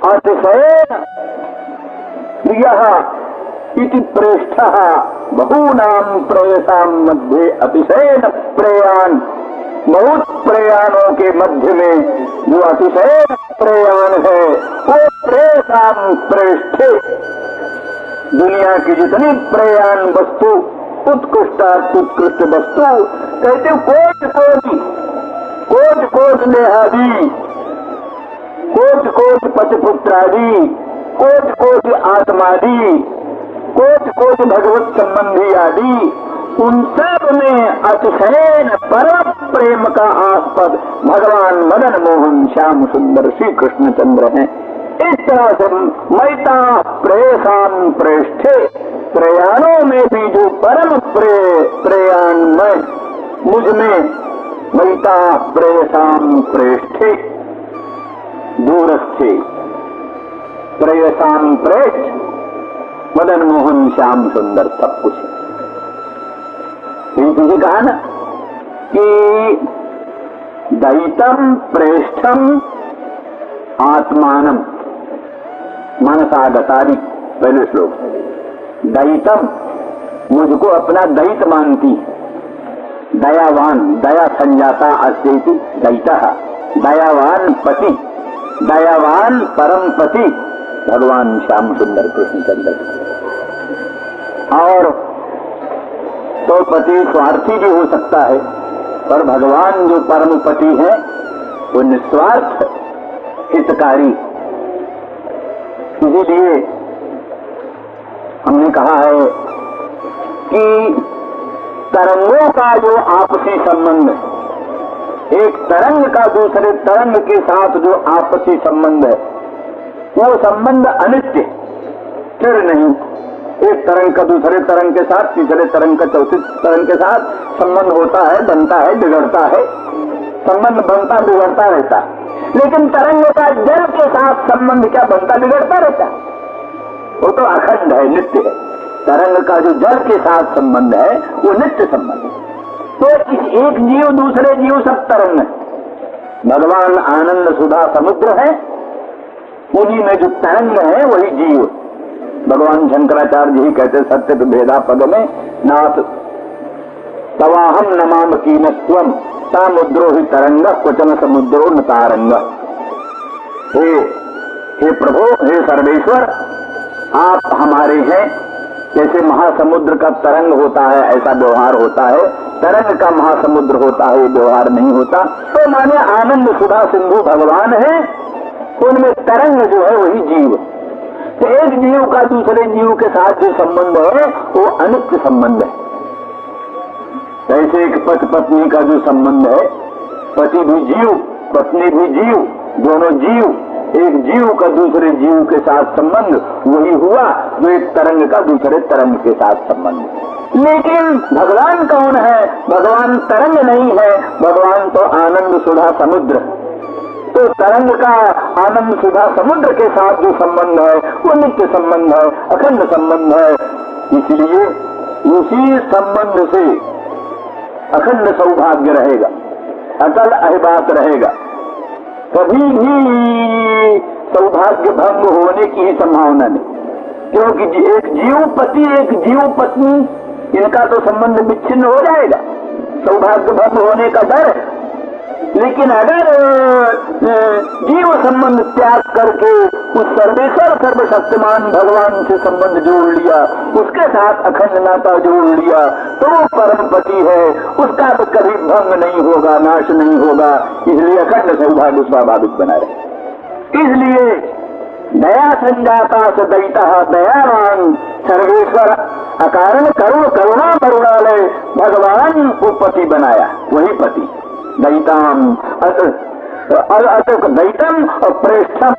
अतिशयेन प्रियः इति प्रेष्ठः, बहूनाम प्रेषाम मध्य अतिशयेन प्रेयान, बहुत प्रयाणों के मध्य में जो अतिशय प्रयाण है वो प्रेषाम प्रेष्ठे, दुनिया की जितनी प्रयाण वस्तु उत्कृष्ट वस्तु कहते कोट देहादि, कोट पचपुत्रादि, कोट आत्मादि, कोट भगवत संबंधी आदि, उन सब में अतिशयन परम प्रेम का आस्पद भगवान मदन मोहन श्याम सुंदर श्री कृष्णचंद्र हैं। इस तरह से मैता प्रेषाम प्रेष्ठे, प्रयाणों में भी जो परम प्रयाण में मुझ में मैता प्रेषाम प्रेष्ठे, दूरस्थे प्रेषाम प्रेष्ठ, मदन मोहन श्याम सुंदर सब कुछ। तुझे कहा ना कि दैतम प्रेष्ठम आत्मानम मनसागतारी, पहले श्लोक, दैतम मुझको अपना दैत मानती, दयावान, दया संजाता अस्ति दैतः, दयावान पति, दयावान परम पति भगवान श्याम सुंदर कृष्णचंद्र। और तो पति स्वार्थी भी हो सकता है, पर भगवान जो परम पति है वो निस्वार्थ हितकारी। इसीलिए हमने कहा है कि तरंगों का जो आपसी संबंध, एक तरंग का दूसरे तरंग के साथ जो आपसी संबंध है वो संबंध अनित्य, स्थिर नहीं। एक तरंग का दूसरे तरंग के साथ, तीसरे तरंग का चौथे तरंग के साथ संबंध होता है, बनता है, बिगड़ता है, संबंध बनता बिगड़ता रहता है। लेकिन तरंग का जल के साथ संबंध क्या बनता बिगड़ता रहता है? वो तो अखंड है, नित्य है। तरंग का जो जल के साथ संबंध है वो नित्य संबंध है। तो एक जीव दूसरे जीव सब तरंग है। भगवान आनंद सुधा समुद्र है, उन्हीं में जो तरंग है वही जीव। भगवान शंकराचार्य जी कहते सत्य भेदा पद में, नाथ तवाहम नमाम कीनस्त्वम सामुद्रो ही तरंग क्वचन समुद्रो न तारंग। हे प्रभु, हे सर्वेश्वर, आप हमारे हैं। जैसे महासमुद्र का तरंग होता है ऐसा व्यवहार होता है, तरंग का महासमुद्र होता है ये व्यवहार नहीं होता। तो माने आनंद सुधा सिंधु भगवान है, उनमें तरंग जो है वही जीव। तो एक जीव का दूसरे जीव के साथ जो संबंध है वो अनित्य संबंध है। ऐसे एक पति पत्नी का जो संबंध है, पति भी जीव पत्नी भी जीव, दोनों जीव, एक जीव का दूसरे जीव के साथ संबंध वही हुआ जो एक तरंग का दूसरे तरंग के साथ संबंध। लेकिन भगवान कौन है? भगवान तरंग नहीं है, भगवान तो आनंद सुधा समुद्र। तो तरंग का आनंद सुधा समुद्र के साथ जो संबंध है वो नित्य संबंध है, अखंड संबंध है। इसलिए उसी संबंध से अखंड सौभाग्य रहेगा, अटल अहिबात रहेगा। कभी भी सौभाग्य भंग होने की ही संभावना नहीं, क्योंकि एक जीव पति एक जीव पत्नी इनका तो संबंध विच्छिन्न हो जाएगा, सौभाग्य भंग होने का डर है। लेकिन अगर जीव संबंध त्याग करके उस सर्वेश्वर सर्वशक्तिमान भगवान से संबंध जोड़ लिया, उसके साथ अखंड नाता जोड़ लिया, तो वो परम पति है, उसका तो कभी भंग नहीं होगा, नाश नहीं होगा। इसलिए अखंड सौभाग्य स्वाभाविक बना रहे। इसलिए दया संजाता स दैता, दयावान सर्वेश्वर अकारण करुण करुणा करुणालय भगवान को पति बनाया, वही पति दैताम दैतम और प्रेष्ठम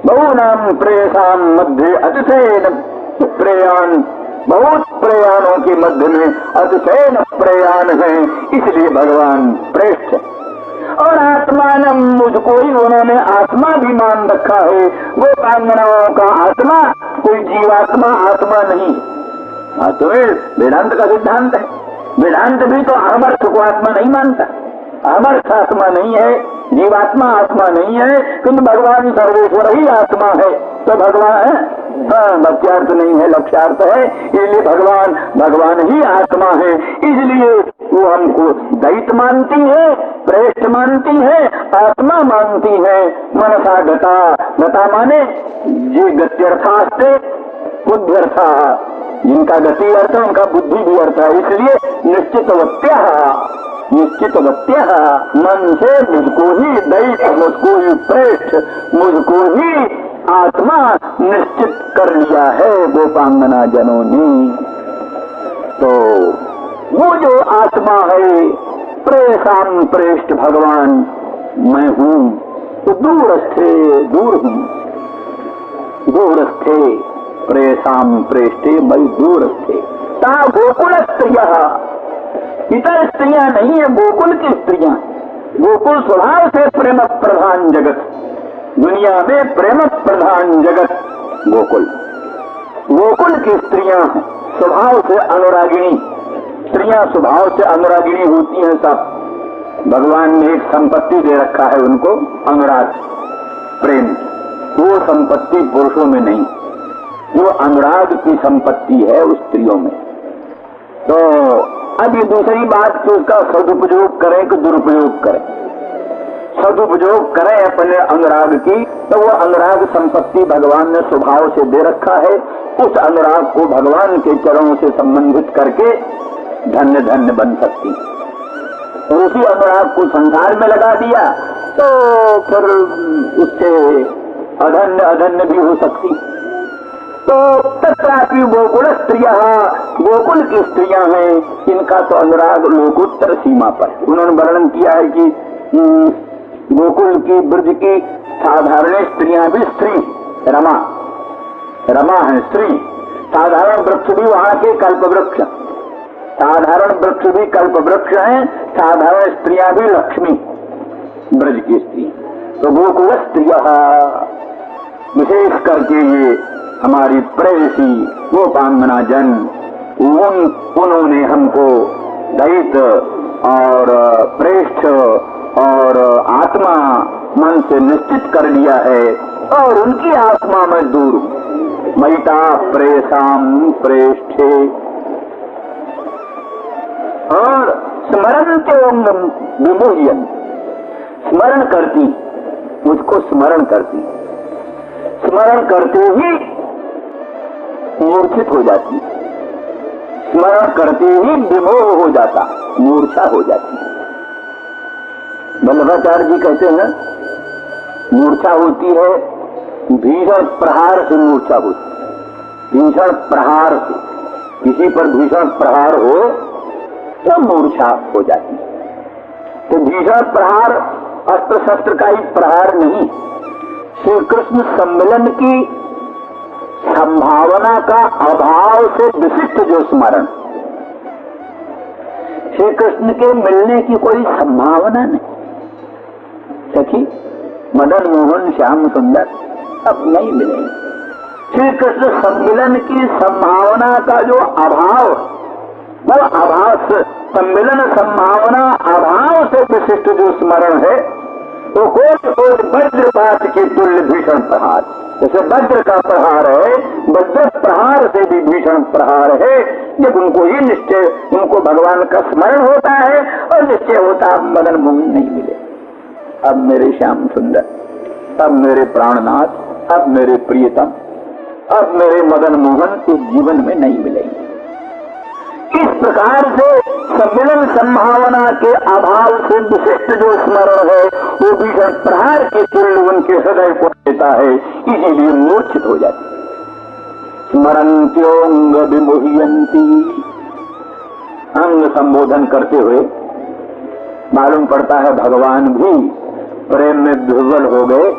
बहुनाम प्रेषाम मध्य अतिशयन प्रयाण, बहुत प्रयाणों के मध्य में अतिशयन प्रयाण है, इसलिए भगवान प्रेष्ठ। और आत्मान मुझको ही उन्होंने आत्मा भी मान रखा है। वो कांगनाओं का आत्मा कोई जीवात्मा आत्मा नहीं। तो वेदांत का सिद्धांत है। वेदांत भी तो अमर्थ को आत्मा नहीं मानता, अमर्थ आत्मा नहीं है, जीवात्मा आत्मा नहीं है, किंतु भगवान सर्वेश्वर ही आत्मा है। तो भगवान है, लक्ष्यार्थ नहीं है, लक्ष्यार्थ है, इसलिए भगवान ही आत्मा है। इसलिए वो हमको दैत मानती है, प्रेष्ठ मानती है, आत्मा मानती है। मनसा गता, गता माने ये गत्यर्थास्ते बुद्ध्यर्था, जिनका गति अर्थ है उनका बुद्धि भी अर्थ है। इसलिए निश्चितवत्या मन से मुझको ही दैत, मुझको ही प्रेष्ठ, मुझको ही आत्मा निश्चित कर लिया है गोपांगना जनों ने। तो वो जो आत्मा है प्रेषाम प्रेष्ठ भगवान मैं हूँ, तो दूरस्थे दूर हूँ, दूरस्थे प्रेषाम प्रेष्ठे मैं दूरस्थे। ता गोकुल स्त्रिया, इतर स्त्रियां नहीं है, गोकुल की स्त्रियां। गोकुल स्वभाव से प्रेम प्रधान जगत, दुनिया में प्रेम प्रधान जगत गोकुल। गोकुल की स्त्रियां स्वभाव से अनुरागिणी, स्त्रियां स्वभाव से अनुरागिणी होती हैं। सब भगवान ने एक संपत्ति दे रखा है उनको, अनुराग प्रेम। वो संपत्ति पुरुषों में नहीं, वो अनुराग की संपत्ति है उस स्त्रियों में। तो अब ये दूसरी बात कि उसका सदुपयोग करें कि दुरुपयोग करें। सदुपयोग करें अपने अनुराग की, तो वो अनुराग संपत्ति भगवान ने स्वभाव से दे रखा है। उस अनुराग को भगवान के चरणों से संबंधित करके धन्य धन्य बन सकती। और उसी अनुराग को संसार में लगा दिया तो फिर उससे अधन्य अधन्य भी हो सकती। तो तथापि गोकुल स्त्रियां, गोकुल की स्त्रियां हैं, इनका तो अनुराग लोकोत्तर सीमा पर। उन्होंने वर्णन किया है कि गोकुल की ब्रज की साधारण स्त्रियां भी स्त्री, रमा है स्त्री। साधारण वृक्ष भी वहां के कल्प वृक्ष, साधारण वृक्ष भी कल्प वृक्ष है, साधारण स्त्रियां भी लक्ष्मी, ब्रज की स्त्री। तो गोकुल स्त्रियां विशेष करके ये हमारी प्रेयसी गोपांगना जन, उन्होंने हमको दैत और प्रेष्ठ और आत्मा मन से निश्चित कर लिया है, और उनकी आत्मा में दूर मैता प्रेषाम प्रेष्ठे। और स्मरण विमोहन, स्मरण करती, मुझको स्मरण करती, स्मरण करते ही मूर्छित हो जाती, स्मरण करते ही विमोह हो जाता, मूर्छा हो जाती। वल्लभाचार्य जी कहते हैं मूर्छा होती है भीषण प्रहार से, मूर्छा होती भीषण प्रहार से। किसी पर भीषण प्रहार हो तो मूर्छा हो जाती। तो भीषण प्रहार अस्त्र शस्त्र का ही प्रहार नहीं, श्री कृष्ण सम्मिलन की संभावना का अभाव से विशिष्ट जो स्मरण, श्री कृष्ण के मिलने की कोई संभावना नहीं। सखी मदन मोहन श्याम सुंदर अब नहीं मिलेंगे। श्री कृष्ण सम्मिलन की संभावना का जो अभाव, वो अभाव सम्मिलन संभावना अभाव से विशिष्ट जो स्मरण है, तो कोट वज्रपात के तुल्य भीषण प्रहार। जैसे वज्र का प्रहार है, वज्र प्रहार से भी भीषण प्रहार है। जब उनको ही निश्चय, उनको भगवान का स्मरण होता है और निश्चय होता अब मदन मोहन नहीं मिले, अब मेरे श्याम सुंदर, अब मेरे प्राणनाथ, अब मेरे प्रियतम, अब मेरे मदन मोहन इस जीवन में नहीं मिलेंगे। इस प्रकार से सम्मिलन संभावना के अभाव से विशिष्ट जो स्मरण है, वो भीषण प्रहार के तुल्य उनके हृदय को देता है, इसीलिए मूर्छित हो जाती। स्मरन्त्योंग विमुह्यन्ति। अंग संबोधन करते हुए मालूम पड़ता है भगवान भी प्रेम में विह्वल हो गए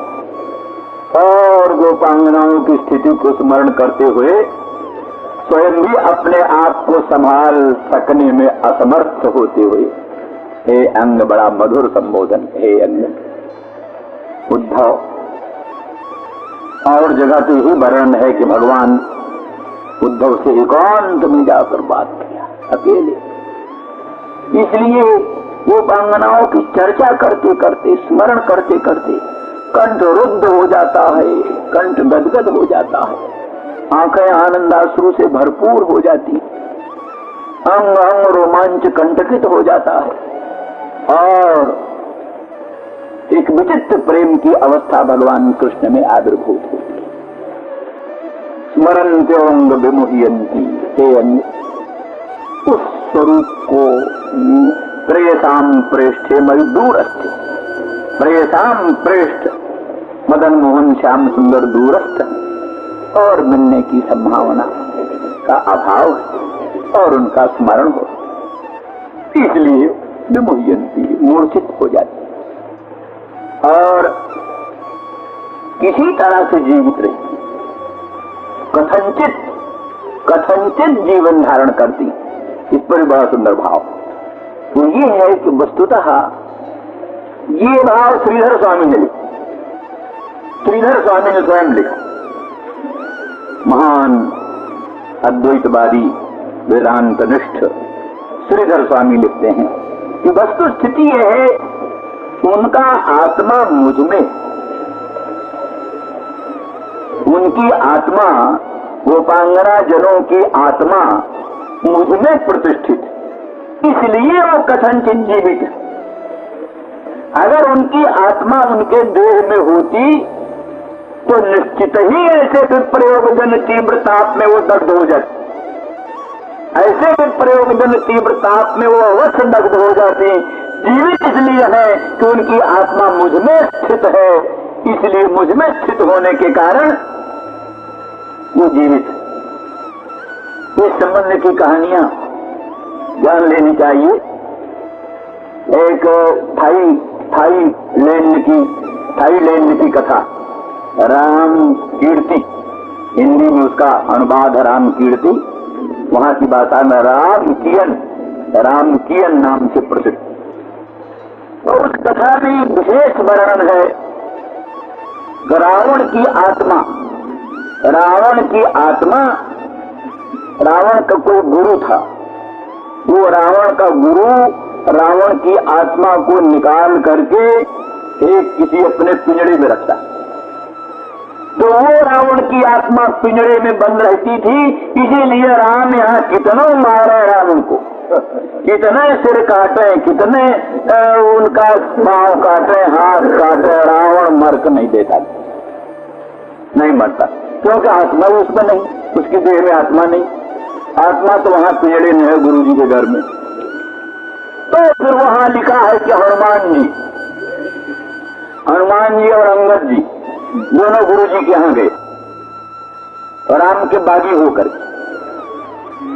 और गोपांगनाओं की स्थिति को स्मरण करते हुए स्वयं भी अपने आप को संभाल सकने में असमर्थ होते हुए, हे अंग, बड़ा मधुर संबोधन। हे अंग, उद्धव और जगह तो यही वर्णन है कि भगवान उद्धव से एकांत में जाकर बात किया अकेले। इसलिए वो गोपांगनाओं की चर्चा करते करते, स्मरण करते करते कंठ रुद्ध हो जाता है, कंठ गदगद हो जाता है, आंखें आनंदाश्रु से भरपूर हो जाती, अंग अंग रोमांच कंटकित हो जाता है और एक विचित्र प्रेम की अवस्था भगवान कृष्ण में आविर्भूत होती है। स्मरन्त्योंग विमुह्यन्ति। हे अंग, उस स्वरूप को प्रेयसाम प्रेष्ठे मयि दूरस्थ, प्रेयसाम प्रेष्ठ मदन मोहन श्याम सुंदर दूरस्थ और मिलने की संभावना का अभाव और उनका स्मरण हो, इसलिए विमुह्यन्ति, मूर्छित हो जाती और किसी तरह से जीवित रहती, कथंचित जीवन धारण करती। इस पर बड़ा सुंदर भाव तो ये है कि वस्तुतः ये भाव श्रीधर स्वामी ने लिखा, श्रीधर स्वामी ने स्वयं लिखा। महान अद्वैतवादी वेदांत निष्ठ श्रीधर स्वामी लिखते हैं कि वस्तु स्थिति यह है, उनका आत्मा मुझ में, उनकी आत्मा, गोपांगना जनों की आत्मा मुझ में प्रतिष्ठित, इसलिए वो कथनचित जीवित। अगर उनकी आत्मा उनके देह में होती तो निश्चित ही ऐसे विप्रयोगजन तीव्र ताप में वो दग्ध हो जाती, ऐसे विप्रयोगजन तीव्र ताप में वो अवश्य दग्ध हो जाती। जीवित इसलिए है कि उनकी आत्मा मुझ में स्थित है, इसलिए मुझ में स्थित होने के कारण वो जीवित। इस संबंध की कहानियां जान लेनी चाहिए। एक थाईलैंड की कथा, राम कीर्ति, हिंदी में उसका अनुवाद है राम कीर्ति, वहां की भाषा में राम कियन नाम से प्रसिद्ध। तो उस कथा में विशेष वर्णन है रावण की आत्मा, रावण का कोई गुरु था, वो रावण का गुरु रावण की आत्मा को निकाल करके एक किसी अपने पिंजड़े में रखता, तो वो रावण की आत्मा पिंजड़े में बंद रहती थी। इसीलिए राम यहाँ कितना मारे रावण को, कितने सिर काटे, कितने उनका पांव काटे, हाथ काटे, रावण मर नहीं देता, नहीं मरता, क्योंकि आत्मा उसमें नहीं, उसकी देह में आत्मा नहीं, आत्मा तो वहां पिंजड़े में है गुरु जी के घर में। तो फिर वहां लिखा है कि हनुमान जी और अंगद जी दोनों गुरु जी के यहाँ गए राम के बागी होकर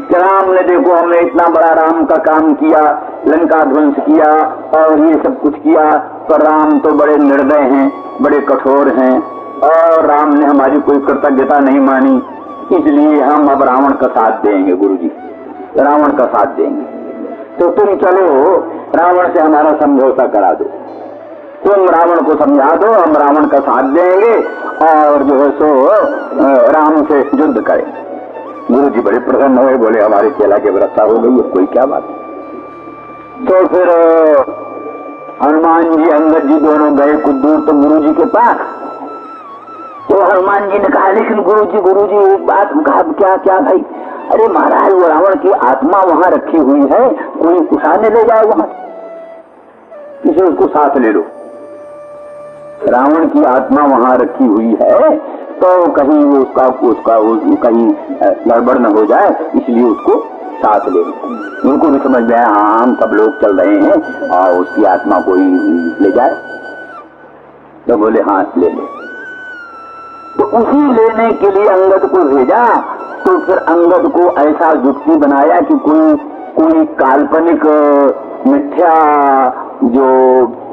कि राम ने, देखो हमने इतना बड़ा राम का काम किया, लंका ध्वंस किया और ये सब कुछ किया, पर राम तो बड़े निर्दय हैं, बड़े कठोर हैं और राम ने हमारी कोई कृतज्ञता नहीं मानी, इसलिए हम अब रावण का साथ देंगे। गुरु जी रावण का साथ देंगे, तो तुम चलो रावण से हमारा समझौता करा दो, तुम रावण को समझा दो, हम रावण का साथ देंगे और जो है सो राम से युद्ध करें। गुरु जी बड़े प्रसन्न हुए, बोले हमारे चेला की व्यवस्था हो गई, कोई क्या बात। तो फिर हनुमान जी अंगद जी दोनों गए कुछ दूर तो गुरु जी के पास। तो हनुमान जी ने कहा, लेकिन गुरु जी एक बात कहा, क्या क्या भाई? अरे महाराज, वो रावण की आत्मा वहां रखी हुई है, कोई उठाने ले जाए वहां, किसी उसको साथ ले लो। रावण की आत्मा वहां रखी हुई है तो कहीं वो उसका कहीं गड़बड़ न हो जाए, इसलिए उसको साथ ले लो। उनको भी समझ में आया, हम सब लोग चल रहे हैं और उसकी आत्मा को ही ले जाए। तो बोले हाँ ले ले। तो उसी लेने के लिए अंगद को भेजा तो फिर अंगद को ऐसा युक्ति बनाया कि कोई काल्पनिक मिथ्या जो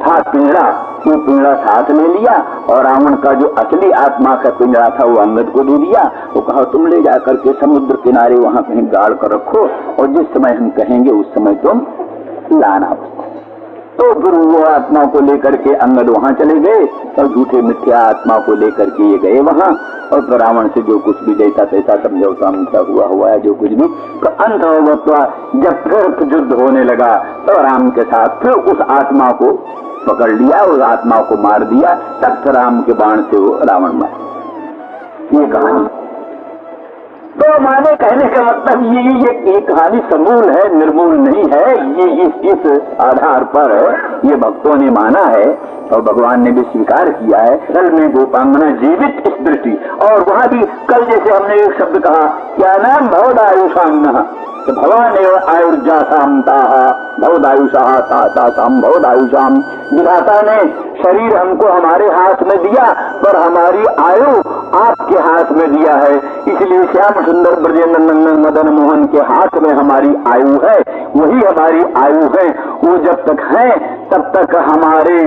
था पिंजरा, वो पिंजरा साथ ले लिया और रावण का जो असली आत्मा का पिंजरा था वो अंगद को दे दिया। वो कहा तुम ले जाकर के समुद्र किनारे वहां कहीं गाड़ कर रखो और जिस समय हम कहेंगे उस समय तुम लाना। तो फिर वो आत्मा को लेकर के अंगद वहां चले गए और झूठे मिथ्या आत्मा को लेकर के ये गए वहां। और फिर रावण से जो कुछ भी जैसा तैसा समझौता मिलता हुआ है जो कुछ भी, तो अंत होगा जब फिर युद्ध होने लगा तो राम के साथ फिर उस आत्मा को पकड़ लिया, उस आत्मा को मार दिया। तब फिर राम के बाण से वो रावण मर। ये कहानी तो माने कहने का मतलब ये कहानी समूल है, निर्मूल नहीं है। ये इस आधार पर ये भक्तों ने माना है और भगवान ने भी स्वीकार किया है। कल में गोपांगना जीवित इस दृष्टि, और वहां भी कल जैसे हमने एक शब्द कहा क्या नाम भवदायुषांग, तो भगवान एवं आयुर्जासाम ताहा भवदायुषाह तासाम भवदायुषाम। विधाता ने शरीर हमको हमारे हाथ में दिया पर हमारी आयु आपके हाथ में दिया है, इसलिए श्याम सुंदर ब्रजेंद्र नंदन मदन मोहन के हाथ में हमारी आयु है, वही हमारी आयु है। वो जब तक है तब तक हमारे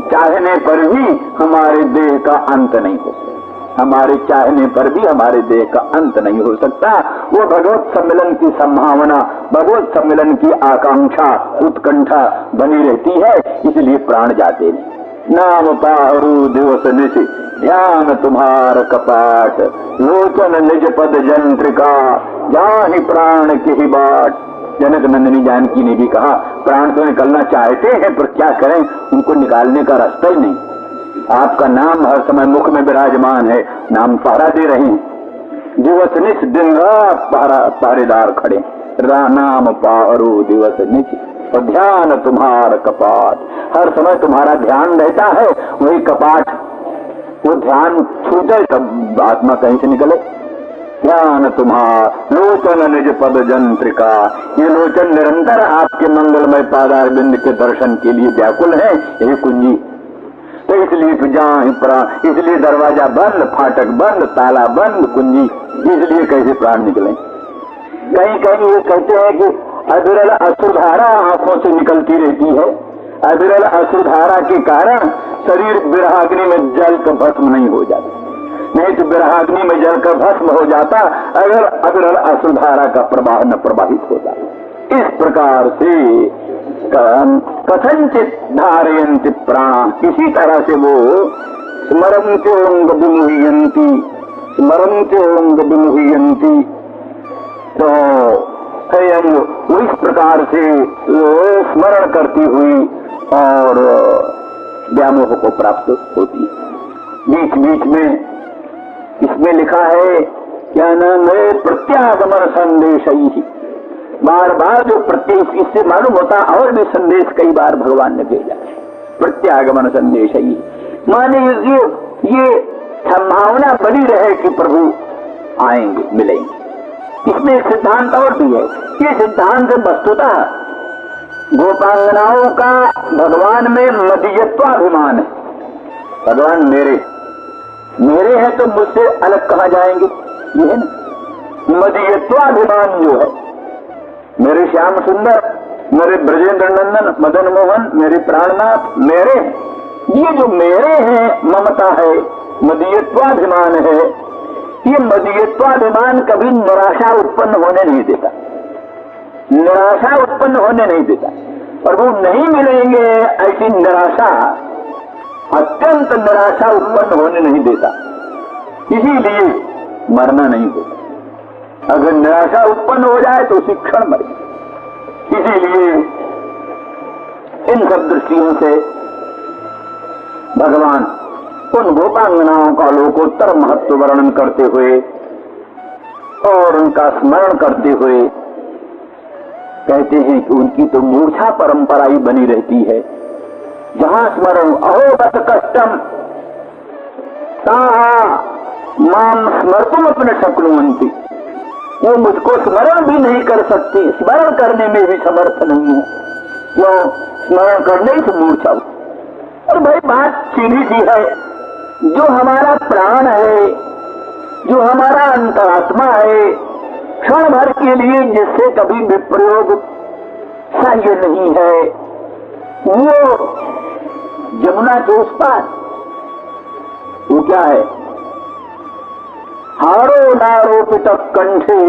चाहने पर भी हमारे देह का अंत नहीं हो सकता, हमारे चाहने पर भी हमारे देह का अंत नहीं हो सकता। वो भगवत सम्मिलन की संभावना, भगवत सम्मिलन की आकांक्षा, उत्कंठा बनी रहती है, इसलिए प्राण जाते नहीं। नाम पाहरु दिवस निशि ध्यान तुम्हार कपाट, लोचन निज पद जंत्रिका जाहि प्राण की ही बाट। जनक नंदिनी जानकी ने भी कहा प्राण तो निकलना चाहते हैं पर क्या करें, उनको निकालने का रास्ता ही नहीं। आपका नाम हर समय मुख में विराजमान है, नाम पहरा दे रहे हैं, दिवस निश दिन रात पहरेदार खड़े। नाम पाहरु दिवस निश और ध्यान तुम्हार कपाट, हर समय तुम्हारा ध्यान रहता है, वही कपाट। वो ध्यान छूटे तब आत्मा कहीं से निकले। ध्यान तुम्हार लोचन निज पद जंत्रिका, ये लोचन निरंतर आपके मंगलमय पादार बिंद के दर्शन के लिए व्याकुल है, यही कुंजी। तो इसलिए जहाँ प्राण, इसलिए दरवाजा बंद, फाटक बंद, ताला बंद, कुंजी, इसलिए कैसे प्राण निकले। कहीं कहीं ये कहते हैं कि अविरल अश्रुधारा आंखों से निकलती रहती है, अविरल अश्रुधारा के कारण शरीर विरहाग्नि में जल कर भस्म नहीं हो जाता, नहीं तो विरहाग्नि में जल कर भस्म हो जाता अगर अविरल अश्रुधारा का प्रवाह न प्रवाहित होता। इस प्रकार से कथनचित धारयन्ति प्राण, इसी तरह से वो स्मरन्त्योंग विमुह्यन्ति, स्मरन्त्योंग विमुह्यन्ति। तो वो इस प्रकार से स्मरण करती हुई और व्यामोह को प्राप्त होती। बीच बीच में इसमें लिखा है क्या नाम है, प्रत्यागमन संदेश ही, बार बार जो प्रत्यय, इससे मालूम होता और भी संदेश कई बार भगवान ने भेजा। प्रत्यागमन संदेश ही माने ये संभावना बनी रहे कि प्रभु आएंगे, मिलेंगे। इसमें एक सिद्धांत और भी है, ये सिद्धांत वस्तुतः गोपांगनाओं का भगवान में मदीयत्वाभिमान है। भगवान मेरे हैं तो मुझसे अलग कहाँ जाएंगे, ये है ना मदीयत्वाभिमान जो है। मेरे श्याम सुंदर, मेरे ब्रजेंद्र नंदन मदन मोहन, मेरे प्राणनाथ मेरे, ये जो मेरे हैं ममता है, मदीयत्वाभिमान है। ये मदीयत्वाभिमान कभी निराशा उत्पन्न होने नहीं देता, निराशा उत्पन्न होने नहीं देता। और वो नहीं मिलेंगे ऐसी निराशा, अत्यंत निराशा उत्पन्न होने नहीं देता, इसीलिए मरना नहीं होता। अगर निराशा उत्पन्न हो जाए तो उसी क्षण मरे। इसीलिए इन सब दृष्टियों से भगवान उन गोपांगनाओं का लोकोत्तर महत्व वर्णन करते हुए और उनका स्मरण करते हुए कहते हैं कि उनकी तो मूर्छा परंपरा ही बनी रहती है। जहां स्मरण अहोगत कष्टम ताहा माम स्मर्तुम अपने शक्नुवंती, वो मुझको स्मरण भी नहीं कर सकती, स्मरण करने में भी समर्थ नहीं है। क्यों? स्मरण करने से मूर्छा। और भाई बात सीधी सी है, जो हमारा प्राण है, जो हमारा अंतरात्मा है, क्षण भर के लिए जिससे कभी विप्रयोग सह्य नहीं है, वो यमुना के उस पार, वो क्या है? हारो नारोपित कंठे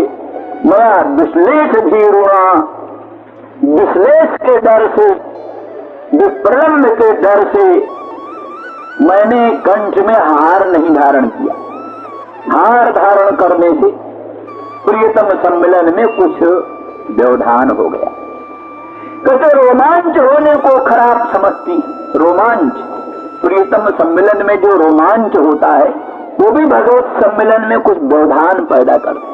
मया विश्लेष धीरुणा, विश्लेष के डर से, विप्रलंब के डर से मैंने कंठ में हार नहीं धारण किया। हार धारण करने से प्रियतम सम्मिलन में कुछ व्यवधान हो गया। कहते रोमांच होने को खराब समझती। रोमांच, प्रियतम सम्मिलन में जो रोमांच होता है वो भी भगवत सम्मिलन में कुछ व्यवधान पैदा करता है।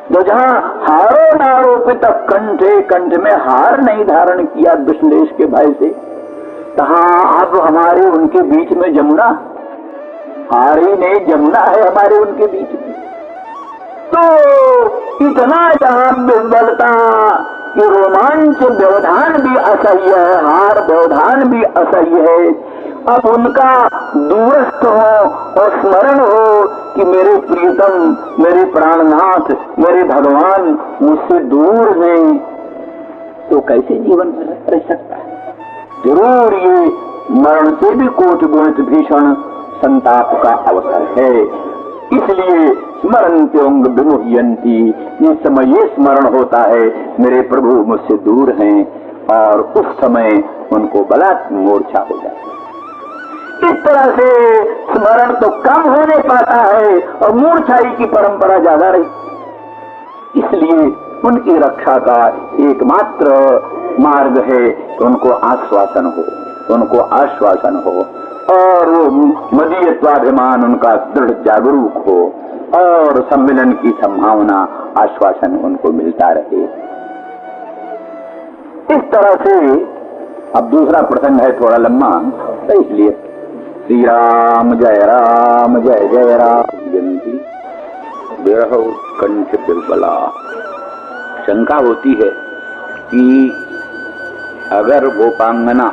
तो जहां हारो नारोपित कंठे, कंठ में हार नहीं धारण किया विश्लेष के भय से, तहां अब हमारे उनके बीच में जमुना, हार ही नहीं जमुना है हमारे उनके बीच में। तो इतना जहां विह्वलता कि रोमांच व्यवधान भी असह्य है, हार व्यवधान भी असह्य है। अब उनका दूरस्थ हो और स्मरण हो कि मेरे प्रियतम, मेरे प्राणनाथ, मेरे भगवान मुझसे दूर हैं, तो कैसे जीवन रह सकता है? जरूर ये मरण से भी कोटि गुणित भीषण संताप का अवसर है। इसलिए स्मरन्त्योंग विमुह्यन्ति, इस समय ये स्मरण होता है मेरे प्रभु मुझसे दूर हैं, और उस समय उनको बलात् मूर्छा हो जाती है। इस तरह से स्मरण तो कम होने पाता है और मूर्छाई की परंपरा ज्यादा रही। इसलिए उनकी रक्षा का एकमात्र मार्ग है कि उनको आश्वासन हो, उनको आश्वासन हो, और वो मदीयत्वाभिमान उनका दृढ़ जागरूक हो, और सम्मिलन की संभावना, आश्वासन उनको मिलता रहे। इस तरह से अब दूसरा प्रसंग है थोड़ा लंबा, तो इसलिए श्री राम जय जय राम जयंती विरह उत्कंठ बिलबला। शंका होती है कि अगर गोपांगना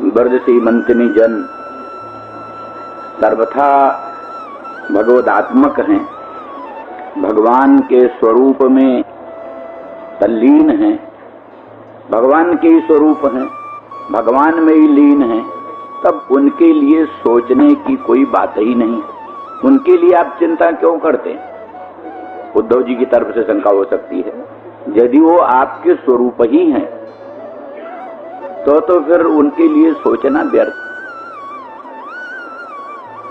ब्रज सीमंतिनी जन सर्वथा भगवदात्मक हैं, भगवान के स्वरूप में तल्लीन हैं, भगवान के ही स्वरूप हैं, भगवान में ही लीन हैं, तब उनके लिए सोचने की कोई बात ही नहीं। उनके लिए आप चिंता क्यों करते हैं? उद्धव जी की तरफ से शंका हो सकती है, यदि वो आपके स्वरूप ही हैं तो फिर उनके लिए सोचना व्यर्थ।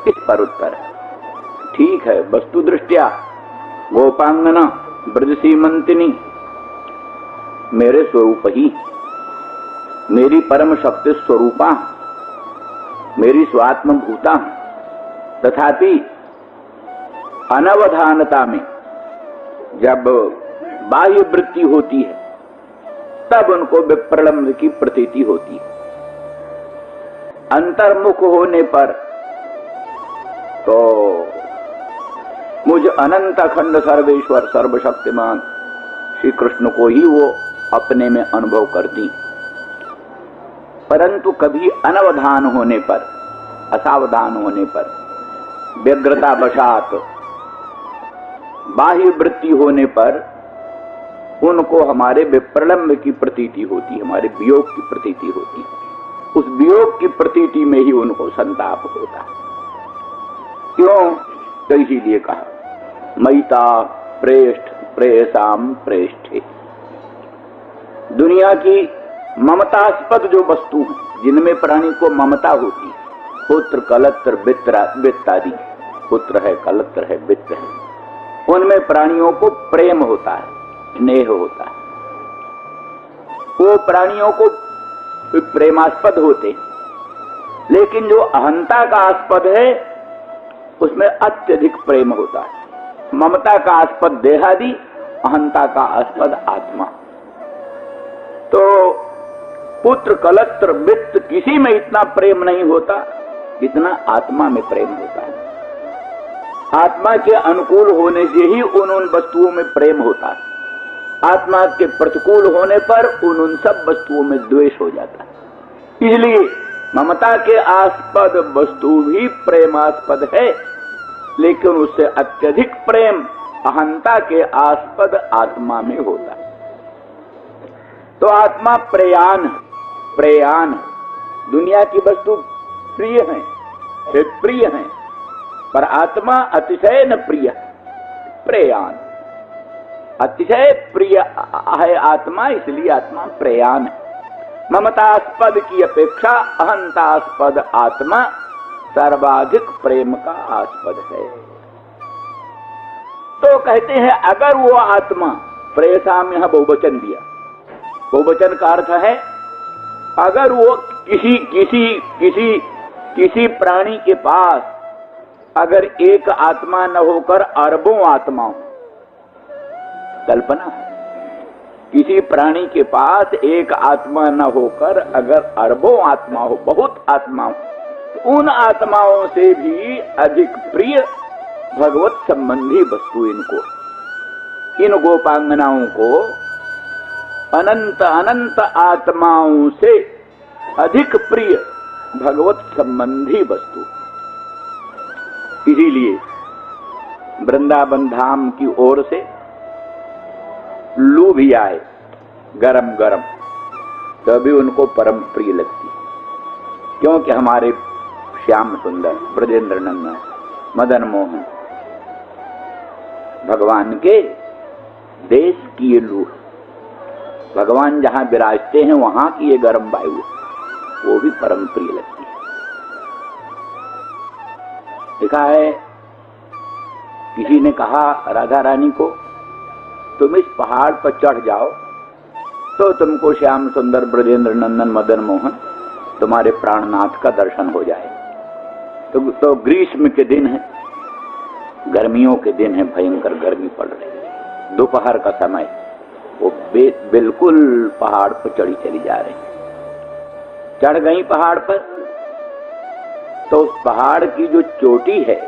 इस पर उत्तर है, ठीक है, वस्तु दृष्टिया गोपांगना ब्रज सीमंतिनी मेरे स्वरूप ही, मेरी परम शक्ति स्वरूपा, मेरी स्वात्म भूता, तथापि अनवधानता में जब बाह्य वृत्ति होती है तब उनको विप्रलंब की प्रतीति होती है। अंतर्मुख होने पर तो मुझ अनंत अखंड सर्वेश्वर सर्वशक्तिमान श्री कृष्ण को ही वो अपने में अनुभव करती, परंतु कभी अनवधान होने पर, असावधान होने पर, व्यग्रता वशात बाह्य वृत्ति होने पर उनको हमारे विप्रलंब की प्रतीति होती, हमारे वियोग की प्रतीति होती। उस वियोग की प्रतीति में ही उनको संताप होता। क्यों? तो इसीलिए कहा मैता प्रेष्ठ प्रेयसाम प्रेष्ठे। दुनिया की ममतास्पद जो वस्तु है, जिनमें प्राणी को ममता होती है, पुत्र कलत्र वित्त आदि, पुत्र है, कलत्र है, वित्त है, उनमें प्राणियों को प्रेम होता है, स्नेह होता है, वो प्राणियों को प्रेमास्पद होते। लेकिन जो अहंता का आस्पद है उसमें अत्यधिक प्रेम होता है। ममता का आस्पद देहादि, अहंता का आस्पद आत्मा। तो पुत्र कलत्र वित्त किसी में इतना प्रेम नहीं होता जितना आत्मा में प्रेम होता है। आत्मा के अनुकूल होने से ही उन वस्तुओं में प्रेम होता है, आत्मा के प्रतिकूल होने पर उन सब वस्तुओं में द्वेष हो जाता है। इसलिए ममता के आस्पद वस्तु भी प्रेमास्पद है, लेकिन उससे अत्यधिक प्रेम अहंता के आस्पद आत्मा में होता है। तो आत्मा प्रयाण, प्रयाण दुनिया की वस्तु प्रिय है, प्रिय है, पर आत्मा अतिशय न प्रिय, प्रयाण अतिशय प्रिय है आत्मा, इसलिए आत्मा प्रयाण है। ममतास्पद की अपेक्षा अहंतास्पद आत्मा सर्वाधिक प्रेम का आस्पद है। तो कहते हैं अगर वो आत्मा, प्रेयसाम यहां बहुवचन दिया, बहुवचन का अर्थ है अगर वो किसी किसी किसी किसी प्राणी के पास अगर एक आत्मा न होकर अरबों आत्माओं, कल्पना है किसी प्राणी के पास एक आत्मा न होकर अगर अरबों आत्मा हो, बहुत आत्मा हो, तो उन आत्माओं से भी अधिक प्रिय भगवत संबंधी वस्तु इनको, इन गोपांगनाओं को अनंत अनंत आत्माओं से अधिक प्रिय भगवत संबंधी वस्तु। इसीलिए वृंदावन धाम की ओर से लू भी आए गरम गरम तो भी उनको परम प्रिय लगती, क्योंकि हमारे श्याम सुंदर ब्रजेंद्र नंदन मदन मोहन भगवान के देश की ये लू, भगवान जहां विराजते हैं वहां की ये गर्म वायु वो भी परम प्रिय लगती है। लिखा है किसी ने कहा राधा रानी को तुम इस पहाड़ पर चढ़ जाओ तो तुमको श्याम सुंदर ब्रजेंद्र नंदन मदन मोहन तुम्हारे प्राणनाथ का दर्शन हो जाए। तो ग्रीष्म के दिन है, गर्मियों के दिन है, भयंकर गर्मी पड़ रही है, दोपहर का समय, वो बिल्कुल पहाड़ पर चढ़ी चली जा रही, चढ़ गई पहाड़ पर, तो उस पहाड़ की जो चोटी है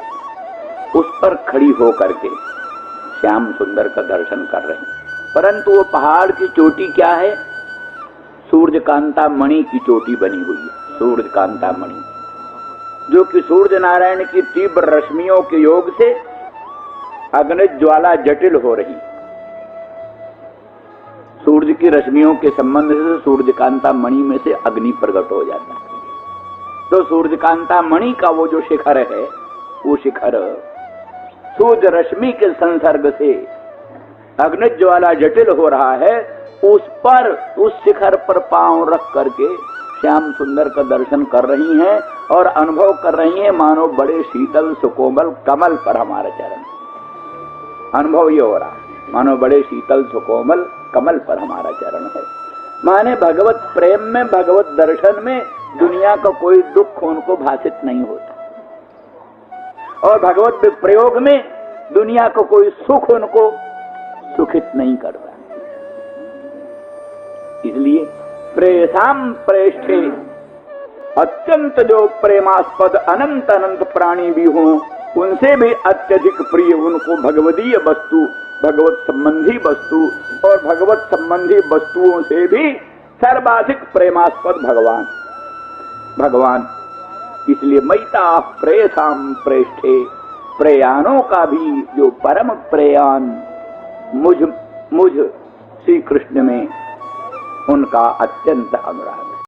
उस पर खड़ी होकर के श्याम सुंदर का दर्शन कर रहे हैं। परंतु वो पहाड़ की चोटी क्या है? सूर्यकांता मणि की चोटी बनी हुई है, सूर्यकांता मणि, जो कि सूर्य नारायण की तीव्र रश्मियों के योग से अग्नि ज्वाला जटिल हो रही, सूर्य की रश्मियों के संबंध से सूर्यकांता मणि में से अग्नि प्रकट हो जाता है। तो सूर्यकांता मणि का वो जो शिखर है, वो शिखर सूर्य रश्मि के संसर्ग से अग्नि ज्वाला जटिल हो रहा है, उस पर, उस शिखर पर पांव रख करके श्याम सुंदर का दर्शन कर रही हैं और अनुभव कर रही हैं मानो बड़े शीतल सुकोमल कमल पर हमारा चरण। अनुभव ये हो रहा है मानो बड़े शीतल सुकोमल कमल पर हमारा चरण है। माने भगवत प्रेम में, भगवत दर्शन में दुनिया का कोई दुख उनको भाषित नहीं होता, और भगवत प्रयोग में दुनिया को कोई सुख उनको सुखित नहीं करता। इसलिए प्रेयसाम प्रेष्ठे, अत्यंत जो प्रेमास्पद अनंत अनंत प्राणी भी हों उनसे भी अत्यधिक प्रिय उनको भगवदीय वस्तु, भगवत संबंधी वस्तु, और भगवत संबंधी वस्तुओं से भी सर्वाधिक प्रेमास्पद भगवान, भगवान। इसलिए मैता प्रेयसाम प्रेष्ठे, प्रयाणों का भी जो परम प्रयाण मुझ श्री कृष्ण में उनका अत्यंत अनुराग।